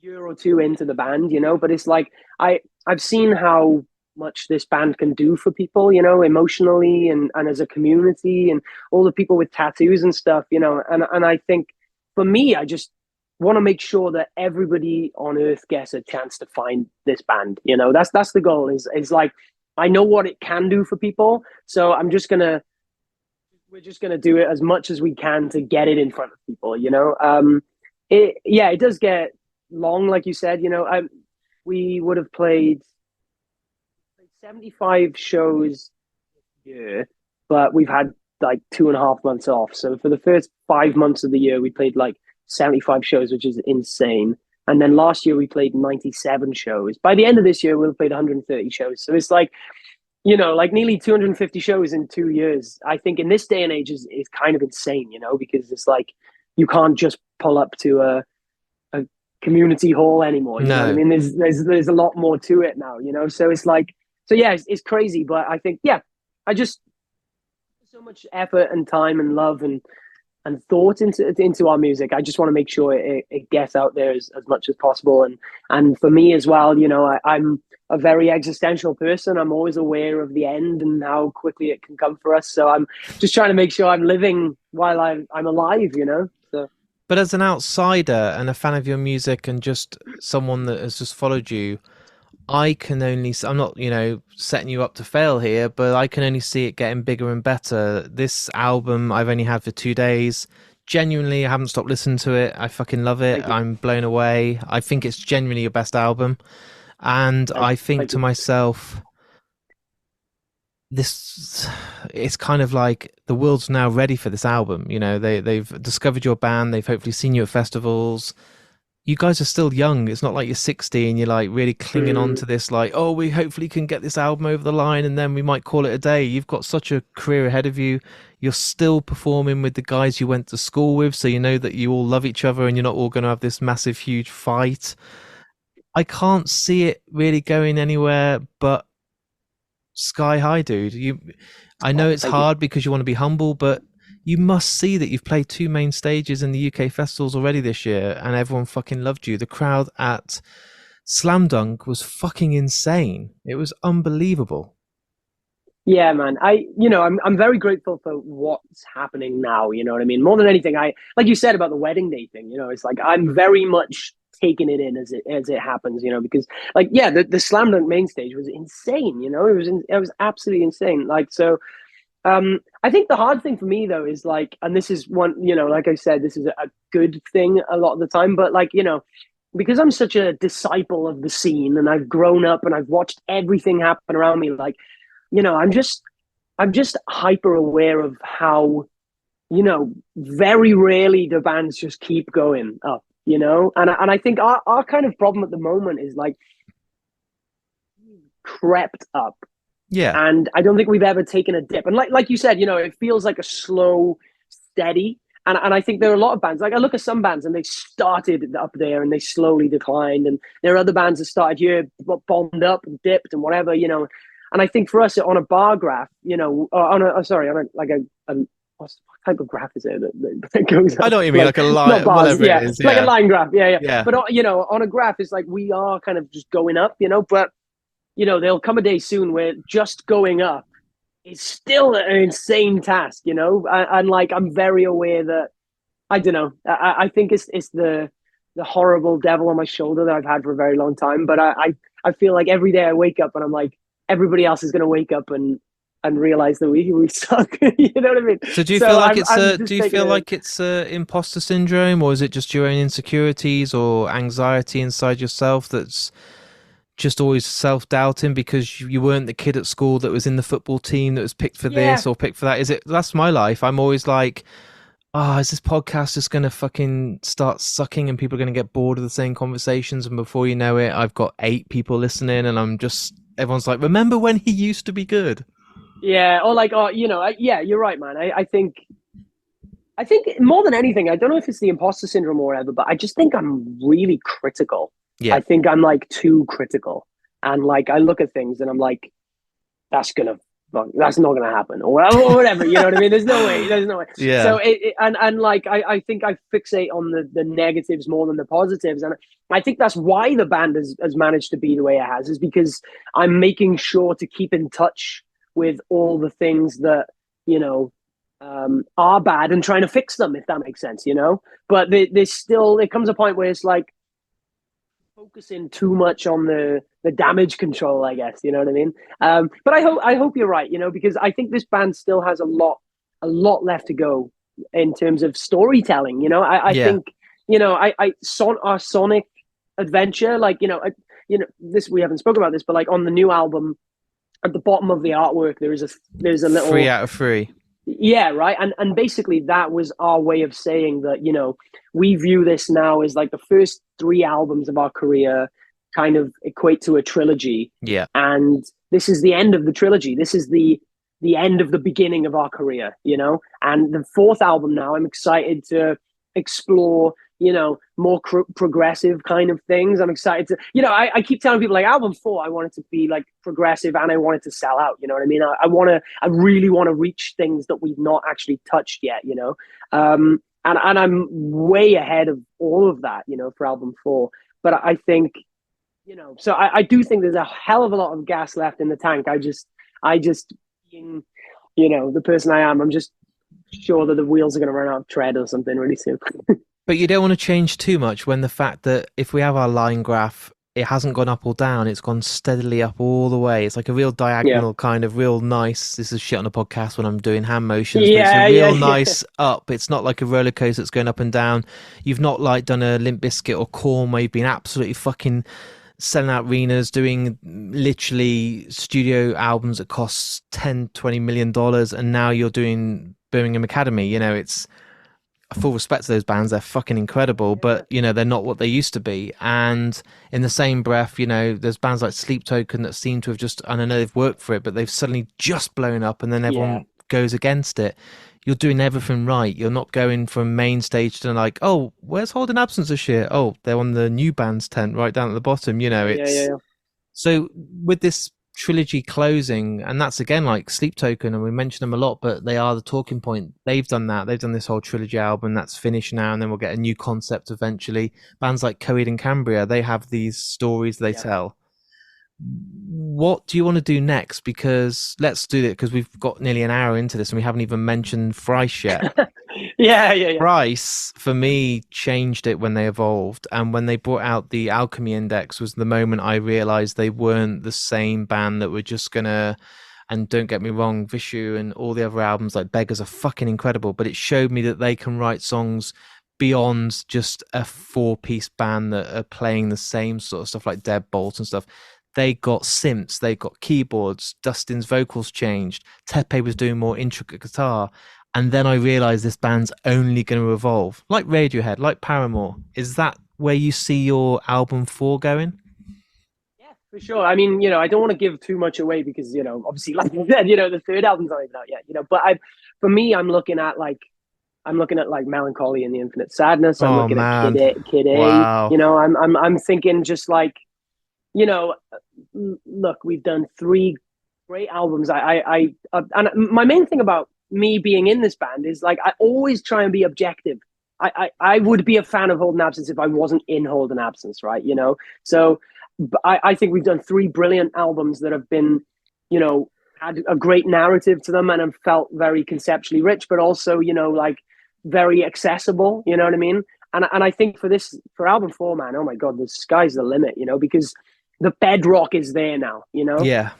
a year or two into the band, but it's like I've seen how much this band can do for people, emotionally and as a community and all the people with tattoos and stuff, and I think for me, I just want to make sure that everybody on earth gets a chance to find this band. That's the goal. Is like I know what it can do for people, so we're just gonna do it as much as we can to get it in front of people. It does get long, like you said. We would have played 75 shows a year, but we've had like 2.5 months off. So for the first 5 months of the year, we played like 75 shows, which is insane. And then last year we played 97 shows. By the end of this year, we'll have played 130 shows. So it's like nearly 250 shows in 2 years. I think in this day and age is kind of insane, because it's like you can't just pull up to a community hall anymore. You know what I No. mean? There's a lot more to it now, So it's like, so yeah, it's crazy. But I think, yeah, I just so much effort and time and love and thought into our music. I just want to make sure it gets out there as much as possible. And for me as well, I'm a very existential person. I'm always aware of the end and how quickly it can come for us. So I'm just trying to make sure I'm living while I'm alive. So But as an outsider and a fan of your music and just someone that has just followed you, I can only, I'm not, setting you up to fail here, but I can only see it getting bigger and better. This album I've only had for 2 days. Genuinely, I haven't stopped listening to it. I fucking love it. thank you. I'm blown away. I think it's genuinely your best album. And I think Thank to you. myself, this it's kind of like the world's now ready for this album. They've discovered your band, they've hopefully seen you at festivals. You guys are still young. It's not like you're 60 and you're like really clinging on Mm. to this, like, oh, we hopefully can get this album over the line and then we might call it a day. You've got such a career ahead of you. You're still performing with the guys you went to school with, so you know that you all love each other and you're not all going to have this massive, huge fight. I can't see it really going anywhere but sky high, dude. I know Oh, it's thank you. hard because you want to be humble, but you must see that you've played two main stages in the UK festivals already this year, and everyone fucking loved you. The crowd at Slam Dunk was fucking insane. It was unbelievable. Yeah, man. I'm very grateful for what's happening now. You know what I mean? More than anything, I like you said about the wedding day thing. It's like I'm very much taking it in as it happens, because like yeah, the Slam Dunk main stage was insane, it was absolutely insane. Like so, I think the hard thing for me though is like, and this is one, like I said, this is a good thing a lot of the time, but like, because I'm such a disciple of the scene and I've grown up and I've watched everything happen around me, like, I'm just hyper aware of how, very rarely do bands just keep going up, and I think our kind of problem at the moment is like crept up. Yeah. And I don't think we've ever taken a dip. And like you said, it feels like a slow, steady. And I think there are a lot of bands. Like I look at some bands and they started up there and they slowly declined. And there are other bands that started here, bombed up and dipped and whatever, And I think for us on a bar graph, what type of graph is it that goes up? I know what you mean, like a line, not bars, whatever yeah, it is. like a line graph, yeah. Yeah. But on a graph, it's like we are kind of just going up, but there'll come a day soon where just going up is still an insane task, and like I'm very aware that I don't know. I think it's the horrible devil on my shoulder that I've had for a very long time. But I feel like every day I wake up and I'm like, everybody else is going to wake up and realize that we suck. You know what I mean? So do you feel like it's imposter syndrome, or is it just your own insecurities or anxiety inside yourself that's just always self-doubting because you weren't the kid at school that was in the football team that was picked for this or picked for that? That's my life. I'm always like, is this podcast just going to fucking start sucking and people are going to get bored of the same conversations? And before you know it, I've got 8 people listening and everyone's like, remember when he used to be good? Yeah. Or like, yeah, you're right, man. I think more than anything, I don't know if it's the imposter syndrome or whatever, but I just think I'm really critical. Yeah. I think I'm like too critical, and like I look at things and I'm like, that's not gonna happen, or whatever. You know what I mean? There's no way. Yeah. So and like I think I fixate on the negatives more than the positives, and I think that's why the band has managed to be the way it has, is because I'm making sure to keep in touch with all the things that are bad and trying to fix them, if that makes sense. But there's still, it comes a point where it's like focusing too much on the damage control, I guess. You know what I mean? But I hope you're right. Because I think this band still has a lot left to go in terms of storytelling. I think our sonic adventure, like this, we haven't spoken about this, but like on the new album, at the bottom of the artwork, there's a little 3 out of 3. Yeah, right. And basically that was our way of saying that, we view this now as like the first 3 albums of our career kind of equate to a trilogy. Yeah. And this is the end of the trilogy. This is the end of the beginning of our career, And the 4th album now, I'm excited to explore, more progressive kind of things. I'm excited to, I keep telling people like album 4, I want it to be like progressive and I want it to sell out. You know what I mean? I really want to reach things that we've not actually touched yet, and I'm way ahead of all of that, for album 4. But I think, so I do think there's a hell of a lot of gas left in the tank. I just being, the person I am, I'm just sure that the wheels are going to run out of tread or something really soon. But you don't want to change too much when the fact that if we have our line graph, it hasn't gone up or down, it's gone steadily up all the way. It's like a real diagonal kind of real nice, this is shit on a podcast when I'm doing hand motions, but it's a real nice up. It's not like a roller coaster that's going up and down. You've not like done a Limp Bizkit or Korn where you've been absolutely fucking selling out arenas, doing literally studio albums that cost $10-20 million, and now you're doing Birmingham Academy. It's full respect to those bands, they're fucking incredible, but they're not what they used to be. And in the same breath, there's bands like Sleep Token that seem to have just, and I know they've worked for it, but they've suddenly just blown up and then everyone goes against it. You're doing everything right. You're not going from main stage to like, oh, where's Holding Absence of Shit? Oh, they're on the new band's tent right down at the bottom. So with this trilogy closing, and that's again like Sleep Token, and we mention them a lot, but they are the talking point. They've done this whole trilogy album that's finished now, and then we'll get a new concept eventually. Bands like Coheed and Cambria, they have these stories they tell. what do you want to do next? Because let's do it, because we've got nearly an hour into this and we haven't even mentioned Thrice yet. Yeah. Thrice, for me, changed it when they evolved. And when they brought out the Alchemy Index was the moment I realized they weren't the same band that were just going to... And don't get me wrong, Vishu and all the other albums like Beggars are fucking incredible, but it showed me that they can write songs beyond just a four-piece band that are playing the same sort of stuff like Deadbolt and stuff. They got synths, they got keyboards, Dustin's vocals changed, Tepe was doing more intricate guitar. And then I realized this band's only going to evolve. Like Radiohead, like Paramore. Is that where you see your album 4 going? Yeah, for sure. I mean, I don't want to give too much away because, obviously, like I said, the third album's not even out yet, but for me, I'm looking at like Melancholy and the Infinite Sadness. I'm Oh, looking at man. Kid A. Wow. I'm thinking just like, look, we've done 3 great albums. And my main thing about me being in this band is like I always try and be objective. I would be a fan of Holden Absence if I wasn't in Holden Absence, right? So I think we've done 3 brilliant albums that have been, had a great narrative to them and have felt very conceptually rich, but also, like very accessible. You know what I mean? And I think for album 4, man, oh my God, the sky's the limit, because the bedrock is there now, Yeah.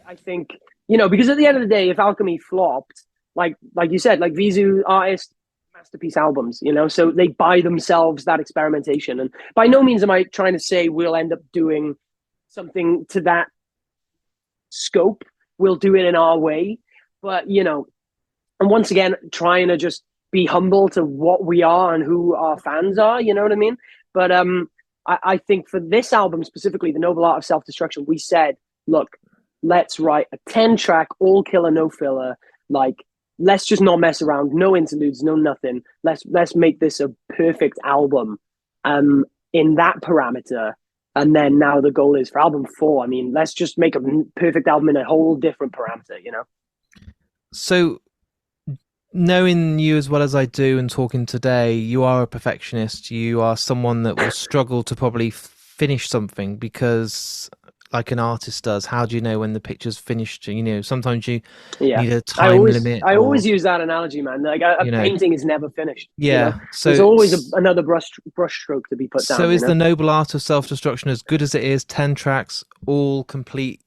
I think, because at the end of the day, if Alchemy flopped, like you said, like Vizu artist, masterpiece albums, so they buy themselves that experimentation. And by no means am I trying to say we'll end up doing something to that scope. We'll do it in our way. But, and once again, trying to just be humble to what we are and who our fans are, you know what I mean? But I think for this album specifically, The Noble Art of Self-Destruction, we said, look, let's write a 10-track, all killer, no filler, like, let's just not mess around, no interludes, no nothing. Let's make this a perfect album in that parameter. And then now the goal is for album 4. I mean, let's just make a perfect album in a whole different parameter, So, knowing you as well as I do and talking today, you are a perfectionist. You are someone that will struggle to probably finish something because, like an artist does, how do you know when the picture's finished? Sometimes you need a time limit. I always use that analogy, man. Like a painting is never finished. Yeah. So there's always another brush stroke to be put down. So is The Noble Art of Self-Destruction, as good as it is, 10 tracks, all complete,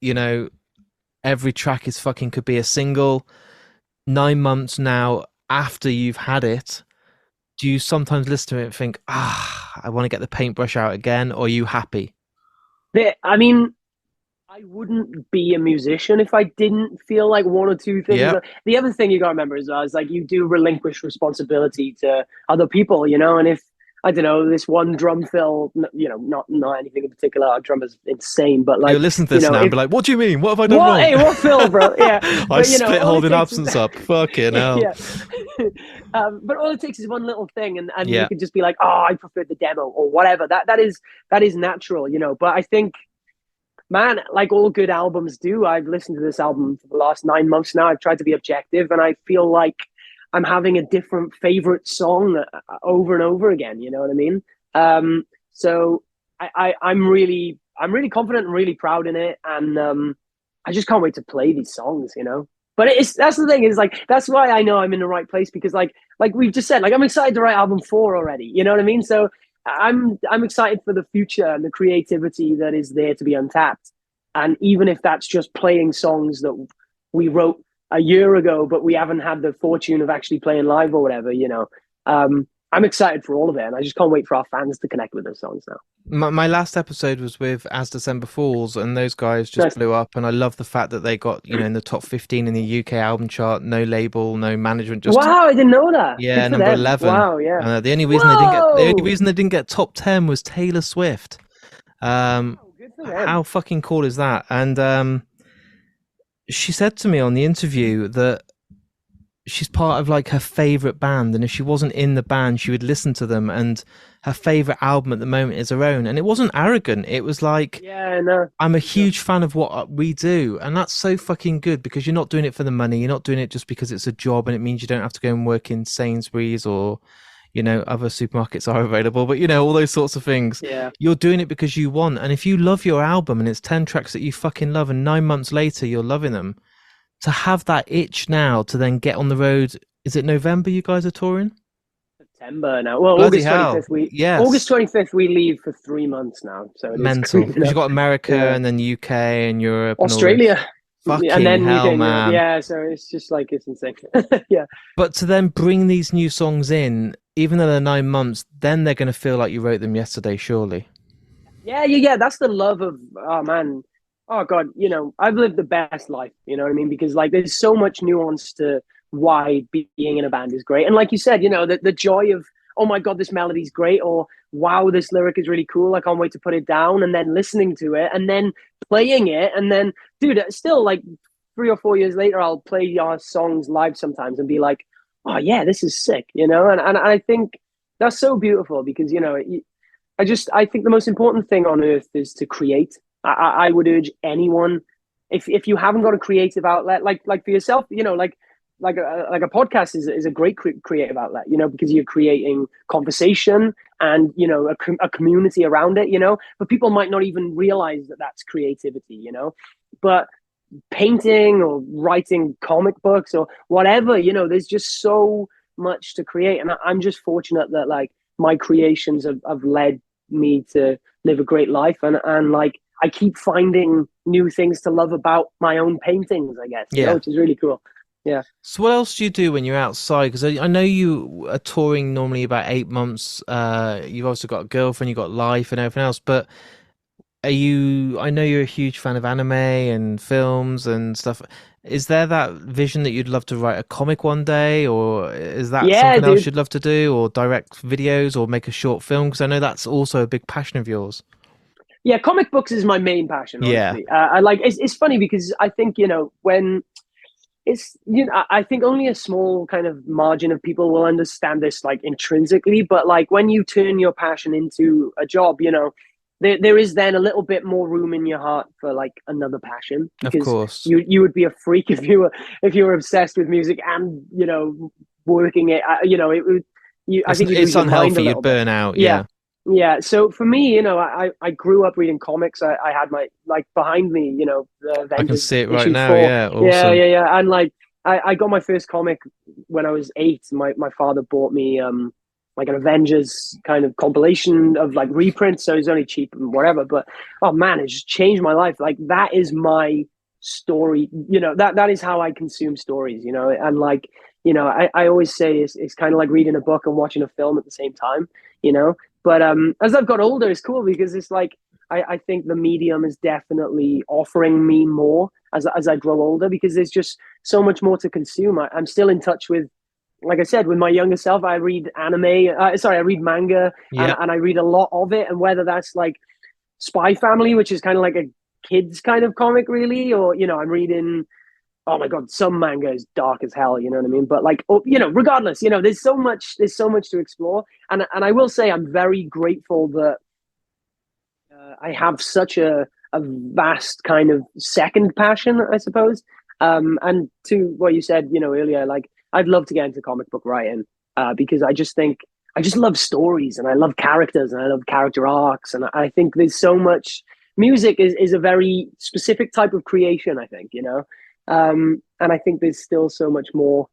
every track is fucking could be a single. 9 months now after you've had it, do you sometimes listen to it and think, I want to get the paintbrush out again, or are you happy? I mean, I wouldn't be a musician if I didn't feel like one or two things. Yep. The other thing you got to remember is like you do relinquish responsibility to other people, and if, I don't know, this one drum fill, not anything in particular, our drummer's insane, but like... You'll listen to this now and be like, what do you mean? What have I done wrong? Hey, what fill, bro? Yeah. I split Holding Absence up. Fucking hell. Yeah. But all it takes is one little thing and you can just be like, I prefer the demo or whatever. That is natural, But I think, man, like all good albums do, I've listened to this album for the last 9 months now. I've tried to be objective and I feel like I'm having a different favorite song over and over again. You know what I mean? So I'm really confident and really proud in it. And I just can't wait to play these songs, But that's the thing is like, that's why I know I'm in the right place because like we've just said, like I'm excited to write album 4 already. You know what I mean? So I'm excited for the future and the creativity that is there to be untapped. And even if that's just playing songs that we wrote a year ago, but we haven't had the fortune of actually playing live or whatever, I'm excited for all of it. And I just can't wait for our fans to connect with those songs now. My last episode was with As December Falls, and those guys just blew up. And I love the fact that they got, in the top 15 in the UK album chart, no label, no management. Just wow, I didn't know that. Yeah, number 11. Wow, yeah. The only reason they didn't get top 10 was Taylor Swift. How fucking cool is that? And she said to me on the interview that she's part of like her favorite band, and if she wasn't in the band she would listen to them, and her favorite album at the moment is her own. And it wasn't arrogant, it was like, I'm a huge fan of what we do. And that's so fucking good because you're not doing it for the money, you're not doing it just because it's a job and it means you don't have to go and work in Sainsbury's or other supermarkets are available, but all those sorts of things. Yeah. You're doing it because you want. And if you love your album and it's 10 tracks that you fucking love and 9 months later you're loving them, to have that itch now to then get on the road. Is it November you guys are touring? September now. Well, Bloody hell. August Yes. 25th we leave for 3 months now, so it is Mental. creeping Because you've up. got America Yeah, and then UK and Europe and all this. Australia, and Fucking then UK hell, and Europe. man. Yeah, so it's just like it's insane. Yeah, But to then bring these new songs in, even though they're 9 months, then they're going to feel like you wrote them yesterday, surely. yeah. That's the love of, oh man, oh god. I've lived the best life. You know what I mean? Because like there's so much nuance to why being in a band is great, and like you said, the joy of, oh my god, this melody's great, or wow, this lyric is really cool. I can't wait to put it down, and then listening to it, and then playing it, and then dude, still like 3 or 4 years later, I'll play our songs live sometimes and be like, oh yeah, this is sick, and I think that's so beautiful because I think the most important thing on earth is to create. I would urge anyone, if you haven't got a creative outlet, like for yourself, like a podcast is a great creative outlet, because you're creating conversation and a community around it, but people might not even realize that that's creativity, but painting or writing comic books or whatever, there's just so much to create, and I'm just fortunate that like my creations have led me to live a great life, and like I keep finding new things to love about my own paintings, I guess, Yeah. which is really cool. Yeah. So what else do you do when you're outside? Because I know you are touring normally about 8 months. You've also got a girlfriend, you've got life and everything else. But I know you're a huge fan of anime and films and stuff. Is there that vision that you'd love to write a comic one day, or is that Yeah, something else dude. you'd love to do, or direct videos, or make a short film? Because I know that's also a big passion of yours. Yeah, comic books is my main passion, Yeah, honestly. I like it's funny because I think, when it's I think only a small kind of margin of people will understand this like intrinsically, but like when you turn your passion into a job, there is then a little bit more room in your heart for like another passion, of because course. you would be a freak if you were obsessed with music and working it. It would I think you'd It's lose your mind a unhealthy. You'd little bit. burn out. Yeah, Yeah, yeah. So for me, I grew up reading comics. I had my, like, behind me, the I can Avengers see it right issue now. 4. Yeah, Yeah, awesome. yeah, yeah. And like I got my first comic when I was 8. My father bought me like an Avengers kind of compilation of like reprints, so it's only cheap and whatever. But oh man, it just changed my life. Like that is my story. That is how I consume stories. And like I always say it's kind of like reading a book and watching a film at the same time. You know, but as I've got older, it's cool because it's like I think the medium is definitely offering me more as I grow older, because there's just so much more to consume. I'm still in touch with, like I said, with my younger self. I read anime. Sorry, I read manga, and Yeah, I read a lot of it. And whether that's like Spy Family, which is kind of like a kids kind of comic, really, or I'm reading. Oh my god, some manga is dark as hell. You know what I mean? But like, regardless, there's so much to explore. And I will say, I'm very grateful that I have such a vast kind of second passion, I suppose. And to what you said, earlier, like I'd love to get into comic book writing, because I just think I just love stories, and I love characters, and I love character arcs, and I think there's so much. Music is a very specific type of creation, I think, and I think there's still so much more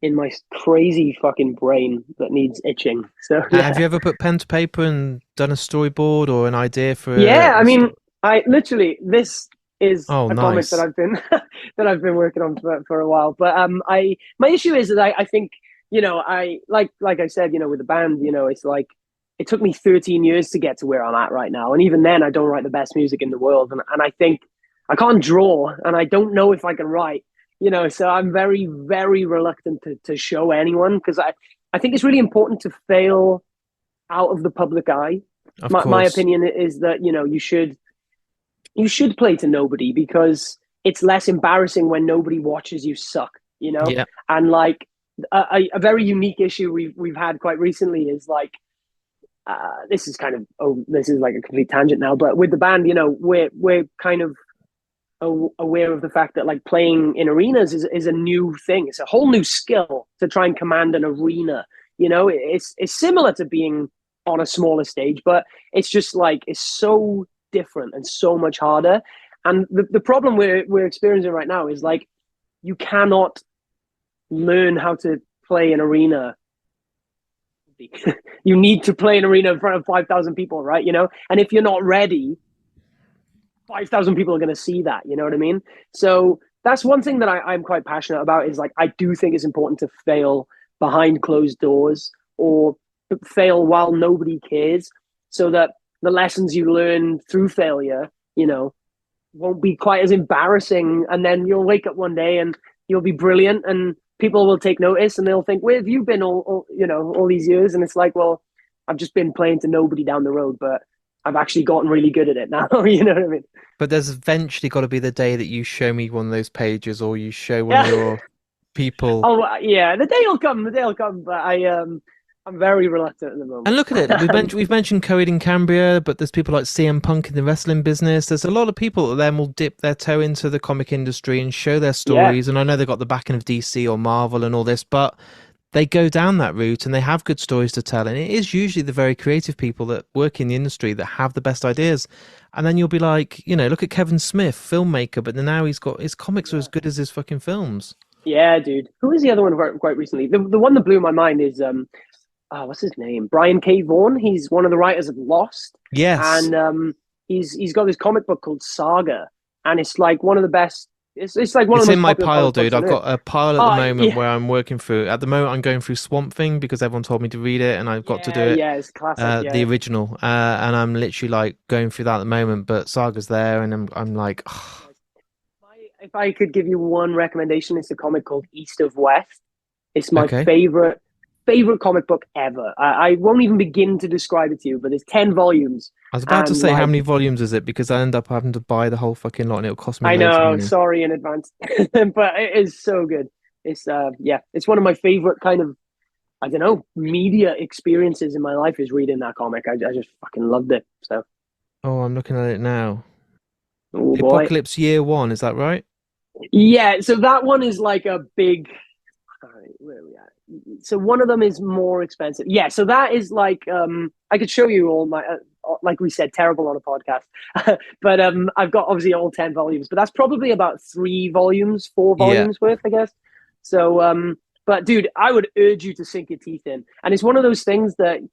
in my crazy fucking brain that needs itching. So Have you ever put pen to paper and done a storyboard or an idea for yeah, I a mean, story? I literally, this is Oh, a comic that nice. I've been that I've been working on for a while. But I my issue is that I think, I like I said, with the band, it's like it took me 13 years to get to where I'm at right now, and even then I don't write the best music in the world, and I think I can't draw, and I don't know if I can write. So I'm very, very reluctant to show anyone, because I think it's really important to fail out of the public eye. Of My course. opinion is that you should play to nobody, because it's less embarrassing when nobody watches you suck. Yeah. And like a very unique issue we've had quite recently is like, this is like a complete tangent now, but with the band, we're kind of aware of the fact that like playing in arenas is a new thing. It's a whole new skill to try and command an arena. It's similar to being on a smaller stage, but it's just like it's so different and so much harder. And the problem we're experiencing right now is like you cannot learn how to play an arena. You need to play an arena in front of 5,000 people, right? And if you're not ready, 5,000 people are going to see that. You know what I mean? So that's one thing that I'm quite passionate about is like, I do think it's important to fail behind closed doors or fail while nobody cares so that the lessons you learn through failure, won't be quite as embarrassing. And then you'll wake up one day and you'll be brilliant and people will take notice and they'll think, where have you been all these years? And it's like, well, I've just been playing to nobody down the road, but I've actually gotten really good at it now. You know what I mean? But there's eventually got to be the day that you show me one of those pages or you show one of Yeah. your people. Oh yeah, the day will come. The day will come. But I'm very reluctant at the moment. And look at it. We've mentioned Coed in Cambria, but there's people like CM Punk in the wrestling business. There's a lot of people that then will dip their toe into the comic industry and show their stories. Yeah. And I know they've got the backing of DC or Marvel and all this, but they go down that route and they have good stories to tell. And it is usually the very creative people that work in the industry that have the best ideas. And then you'll be like, look at Kevin Smith, filmmaker, but now his comics are as good as his fucking films. Yeah, dude. Who was the other one quite recently? The one that blew my mind is what's his name? Brian K. Vaughan. He's one of the writers of Lost. Yes. And he's got this comic book called Saga, and it's like one of the best. It's like one of the most in my popular pile, dude. I've got a pile at the moment where I'm working through. At the moment, I'm going through Swamp Thing because everyone told me to read it, and I've got to do it. Yeah, it's classic. The original, and I'm literally like going through that at the moment. But Saga's there, and I'm like, oh. If I could give you one recommendation, it's a comic called East of West. It's my favorite comic book ever. I won't even begin to describe it to you, but it's 10 volumes. I was about to say, how many volumes is it? Because I end up having to buy the whole fucking lot and it'll cost me I know, money. Sorry in advance. But it is so good. It's it's one of my favorite kind of, I don't know, media experiences in my life is reading that comic. I just fucking loved it. So. Oh, I'm looking at it now. Oh, the Apocalypse Year 1, is that right? Yeah, so that one is like a big... All right, where are we at? So one of them is more expensive. Yeah, so that is like I could show you all my like we said, terrible on a podcast. But I've got obviously all 10 volumes, but that's probably about 4 volumes worth, I guess. So but dude, I would urge you to sink your teeth in. And it's one of those things that you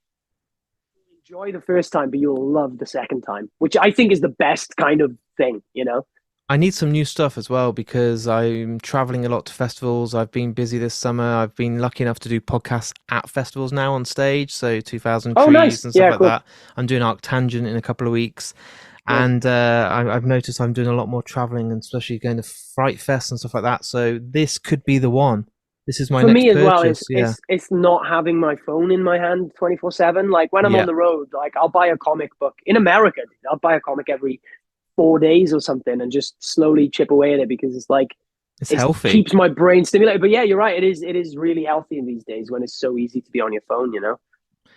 enjoy the first time, but you'll love the second time, which I think is the best kind of thing, I need some new stuff as well because I'm traveling a lot to festivals. I've been busy this summer. I've been lucky enough to do podcasts at festivals now on stage. So 2000 Trees nice. and stuff like that. I'm doing Arctangent in a couple of weeks. Yeah. And I've noticed I'm doing a lot more traveling and especially going to Fright Fest and stuff like that. So this could be the one. This is my For next me as purchase. Well, it's not having my phone in my hand 24/7. Like when I'm on the road, like I'll buy a comic book. In America, I'll buy a comic every 4 days or something and just slowly chip away at it because it's like it's healthy. Keeps my brain stimulated. But yeah, you're right. It is really healthy in these days when it's so easy to be on your phone,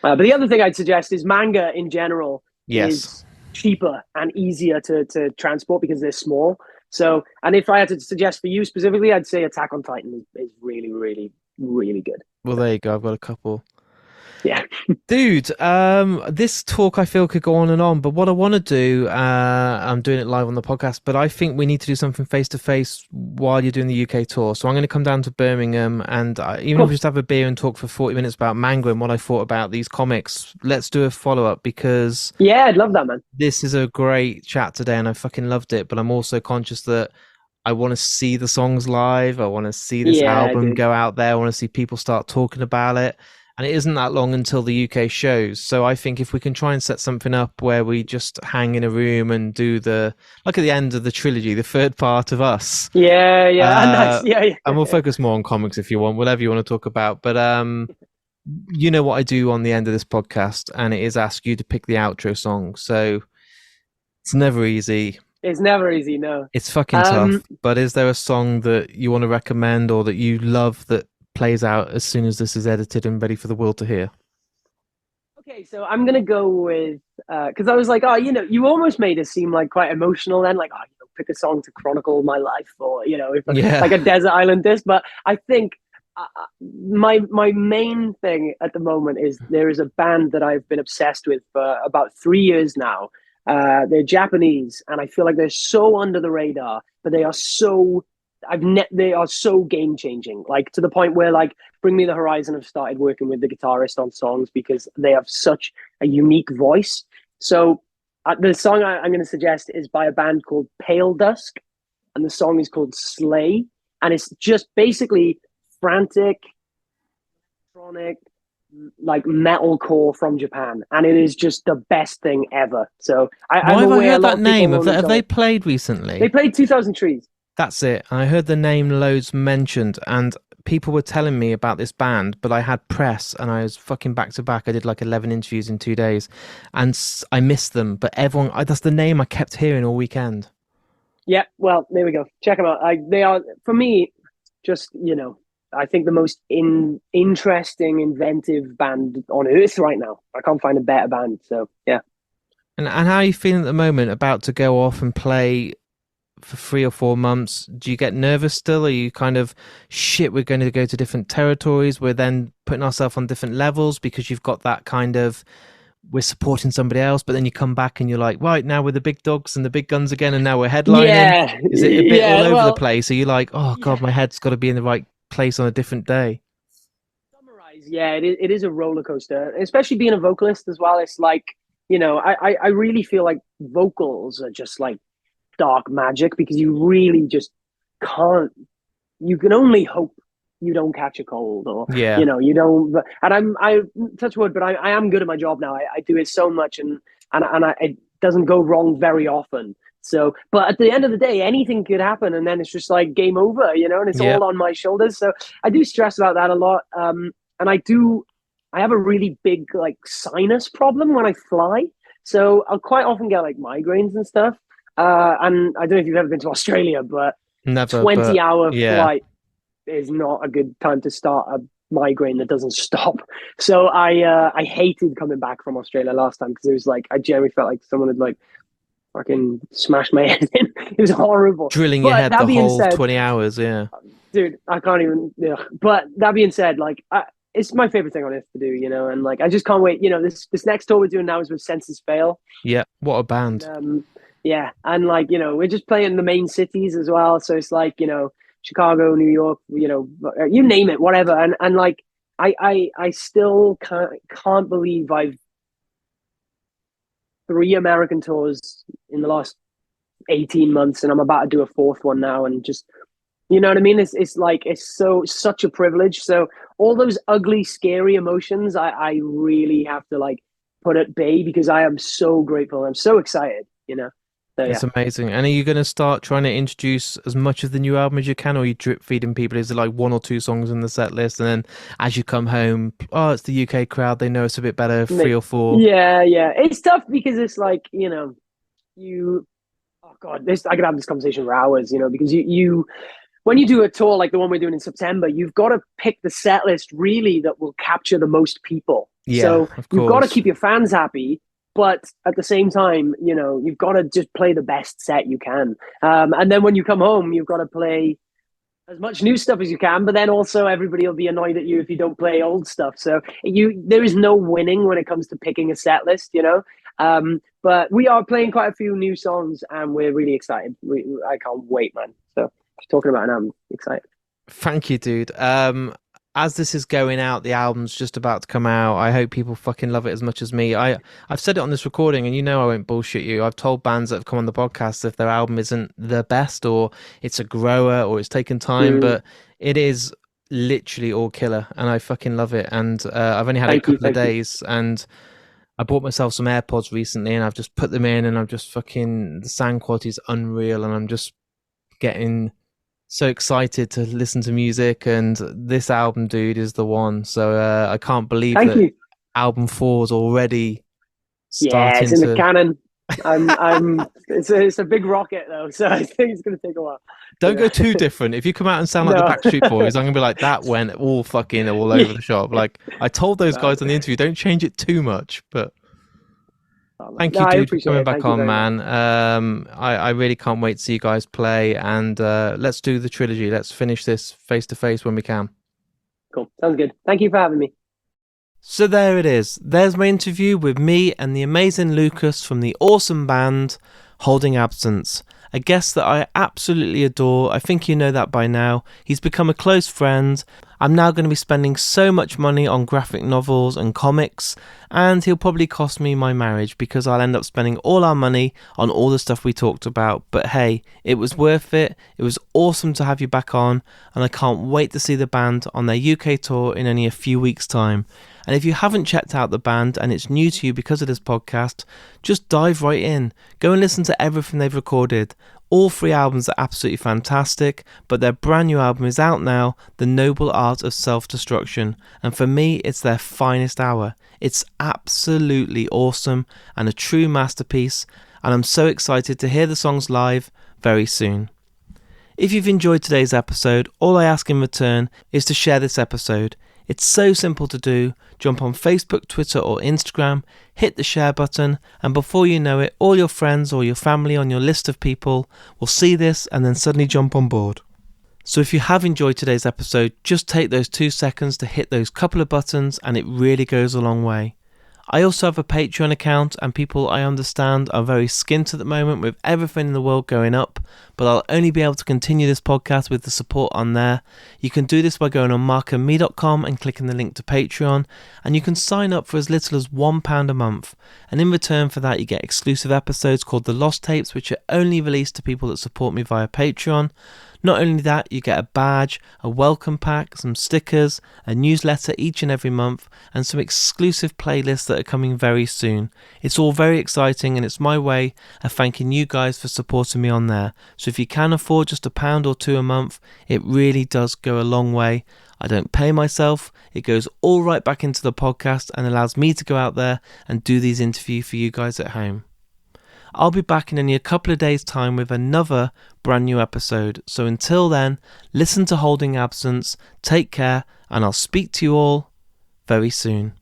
But the other thing I'd suggest is manga in general is cheaper and easier to transport because they're small. So, and if I had to suggest for you specifically, I'd say Attack on Titan is really, really, really good. Well, there you go. I've got a couple. Yeah. Dude, this talk I feel could go on and on, but what I want to do, I'm doing it live on the podcast, but I think we need to do something face-to-face while you're doing the UK tour. So I'm going to come down to Birmingham and even if we just have a beer and talk for 40 minutes about manga and what I thought about these comics, let's do a follow-up because... Yeah, I'd love that, man. This is a great chat today and I fucking loved it, but I'm also conscious that I want to see the songs live. I want to see this album go out there. I want to see people start talking about it. And it isn't that long until the UK shows. So I think if we can try and set something up where we just hang in a room and do like at the end of the trilogy, the third part of Us. Yeah. Nice. Yeah. And we'll focus more on comics if you want, whatever you want to talk about. But you know what I do on the end of this podcast, and it is ask you to pick the outro song. So it's never easy. It's never easy, no. It's fucking tough. But is there a song that you want to recommend or that you love that plays out as soon as this is edited and ready for the world to hear? Okay, so I'm gonna go with because I was like, you almost made it seem like quite emotional then, like, pick a song to chronicle my life or like a desert island disc. But I think my main thing at the moment is there is a band that I've been obsessed with for about 3 years now. They're Japanese, and I feel like they're so under the radar, but they are so game changing. Like to the point where like Bring Me the Horizon have started working with the guitarist on songs because they have such a unique voice. So the song I'm going to suggest is by a band called Pale Dusk, and the song is called Slay, and it's just basically frantic, electronic, like metalcore from Japan, and it is just the best thing ever. So Why I'm have I aware a heard lot that of people name? won't Have enjoy they it. played They recently? played 2000 Trees. That's it. I heard the name loads mentioned, and people were telling me about this band, but I had press and I was fucking back to back. I did like 11 interviews in 2 days, and I missed them. But that's the name I kept hearing all weekend. Yeah, well, there we go. Check them out. They are, for me, just, I think the most interesting, inventive band on earth right now. I can't find a better band. So, yeah. And how are you feeling at the moment? About to go off and play for 3 or 4 months? Do you get nervous still? Are you kind of shit? We're going to go to different territories. We're then putting ourselves on different levels because you've got that kind of we're supporting somebody else, but then you come back and you're like, right, now we're the big dogs and the big guns again, and now we're headlining. Yeah, Is it a bit all yeah. over the Well, place? Are you like, oh god, yeah. my head's got to be in the right place on a different day? Summarize, yeah, it is a roller coaster, especially being a vocalist as well. It's like, I really feel like vocals are just like dark magic because you really just can't, you can only hope you don't catch a cold or, Yeah, you don't, and I touch wood, but I am good at my job now. I do it so much and it doesn't go wrong very often. So, but at the end of the day, anything could happen, and then it's just like game over, and it's yeah. all on my shoulders. So I do stress about that a lot. And I have a really big like sinus problem when I fly, so I'll quite often get like migraines and stuff. And I don't know if you've ever been to Australia, but Never, 20 but hour yeah. flight is not a good time to start a migraine that doesn't stop. So I hated coming back from Australia last time because it was like I generally felt like someone had like fucking smashed my head in. It was horrible. Drilling your But head that the being whole said, 20 hours, yeah. dude, I can't even. Ugh. But that being said, like it's my favorite thing on earth to do, and like I just can't wait. This next tour we're doing now is with Senses Fail. Yeah, what a And, band. yeah, and like we're just playing the main cities as well, so it's like Chicago, New York, you name it, whatever. And like I still can't believe I've 3 American tours in the last 18 months, and I'm about to do a fourth one now, and just you know what I mean. It's like it's such a privilege. So all those ugly, scary emotions, I really have to like put at bay because I am so grateful. I'm so excited. So yeah. It's amazing. And are you going to start trying to introduce as much of the new album as you can, or are you drip feeding people? Is it like 1 or 2 songs in the set list, and then as you come home, oh, it's the UK crowd, they know us a bit better, 3 or 4? Yeah, yeah. It's tough because it's like, you oh God, I could have this conversation for hours, because you when you do a tour like the one we're doing in September, you've got to pick the set list really that will capture the most people. Yeah, So of you've got to course. keep your fans happy, but at the same time, you've got to just play the best set you can. And then when you come home, you've got to play as much new stuff as you can, but then also everybody will be annoyed at you if you don't play old stuff. So there is no winning when it comes to picking a set list. But we are playing quite a few new songs, and we're really excited. I can't wait, man. So talking about it, I'm excited. Thank you, dude. As this is going out, the album's just about to come out. I hope people fucking love it as much as me. I've said it on this recording, and I won't bullshit you. I've told bands that have come on the podcast if their album isn't the best, or it's a grower, or it's taken time, Mm, but it is literally all killer, and I fucking love it. And I've only had it a couple of thank you. days, and I bought myself some AirPods recently, and I've just put them in, and I'm just fucking the sound quality is unreal, and I'm just getting so excited to listen to music, and this album, dude, is the one. So I can't believe Thank that you. album 4 is already Yeah, it's starting in the to. canon. It's a big rocket though, so I think it's gonna take a while. Don't go Yeah. too different. If you come out and sound like the No. Backstreet Boys, I'm gonna be like, that went all fucking all Yeah. over the shop. Like I told those No, guys on the interview, don't change it too much. But thank no, you, I dude, for appreciate coming it. back Thank you on, very much. man. I really can't wait to see you guys play, and let's do the trilogy. Let's finish this face to face when we can. Cool. Sounds good. Thank you for having me. So there it is. There's my interview with me and the amazing Lucas from the awesome band Holding Absence. A guest that I absolutely adore. I think you know that by now. He's become a close friend. I'm now going to be spending so much money on graphic novels and comics, and he'll probably cost me my marriage because I'll end up spending all our money on all the stuff we talked about. But hey, it was worth it. It was awesome to have you back on, and I can't wait to see the band on their UK tour in only a few weeks' time. And if you haven't checked out the band and it's new to you because of this podcast, just dive right in. Go and listen to everything they've recorded. All 3 albums are absolutely fantastic, but their brand new album is out now, The Noble Art of Self-Destruction, and for me it's their finest hour. It's absolutely awesome and a true masterpiece, and I'm so excited to hear the songs live very soon. If you've enjoyed today's episode, all I ask in return is to share this episode. It's so simple to do. Jump on Facebook, Twitter or Instagram, hit the share button, and before you know it, all your friends or your family on your list of people will see this and then suddenly jump on board. So if you have enjoyed today's episode, just take those 2 seconds to hit those couple of buttons and it really goes a long way. I also have a Patreon account, and people I understand are very skint at the moment with everything in the world going up, but I'll only be able to continue this podcast with the support on there. You can do this by going on markandme.com and clicking the link to Patreon, and you can sign up for as little as £1 a month, and in return for that you get exclusive episodes called The Lost Tapes, which are only released to people that support me via Patreon. Not only that, you get a badge, a welcome pack, some stickers, a newsletter each and every month, and some exclusive playlists that are coming very soon. It's all very exciting, and it's my way of thanking you guys for supporting me on there. So if you can afford just £1 or £2 a month, it really does go a long way. I don't pay myself. It goes all right back into the podcast and allows me to go out there and do these interviews for you guys at home. I'll be back in only a couple of days' time with another brand new episode. So until then, listen to Holding Absence, take care, and I'll speak to you all very soon.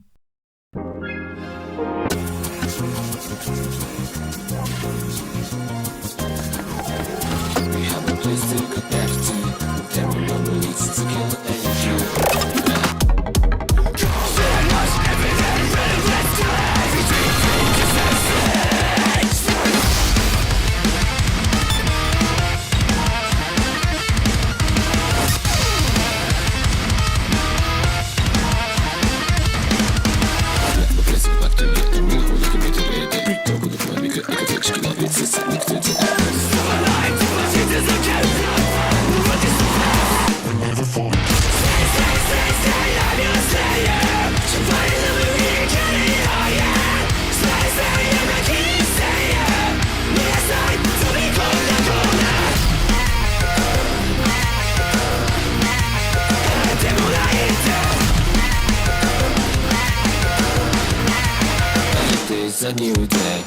It's a new day.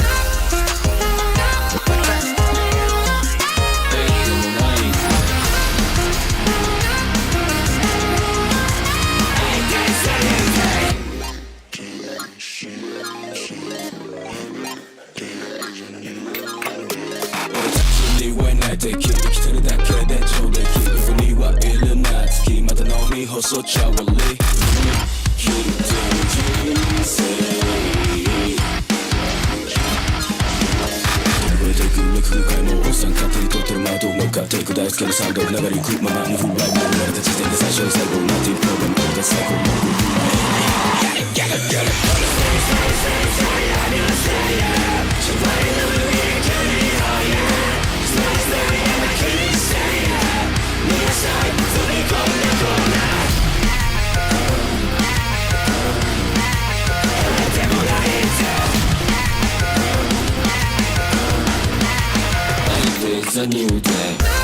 It's a new day.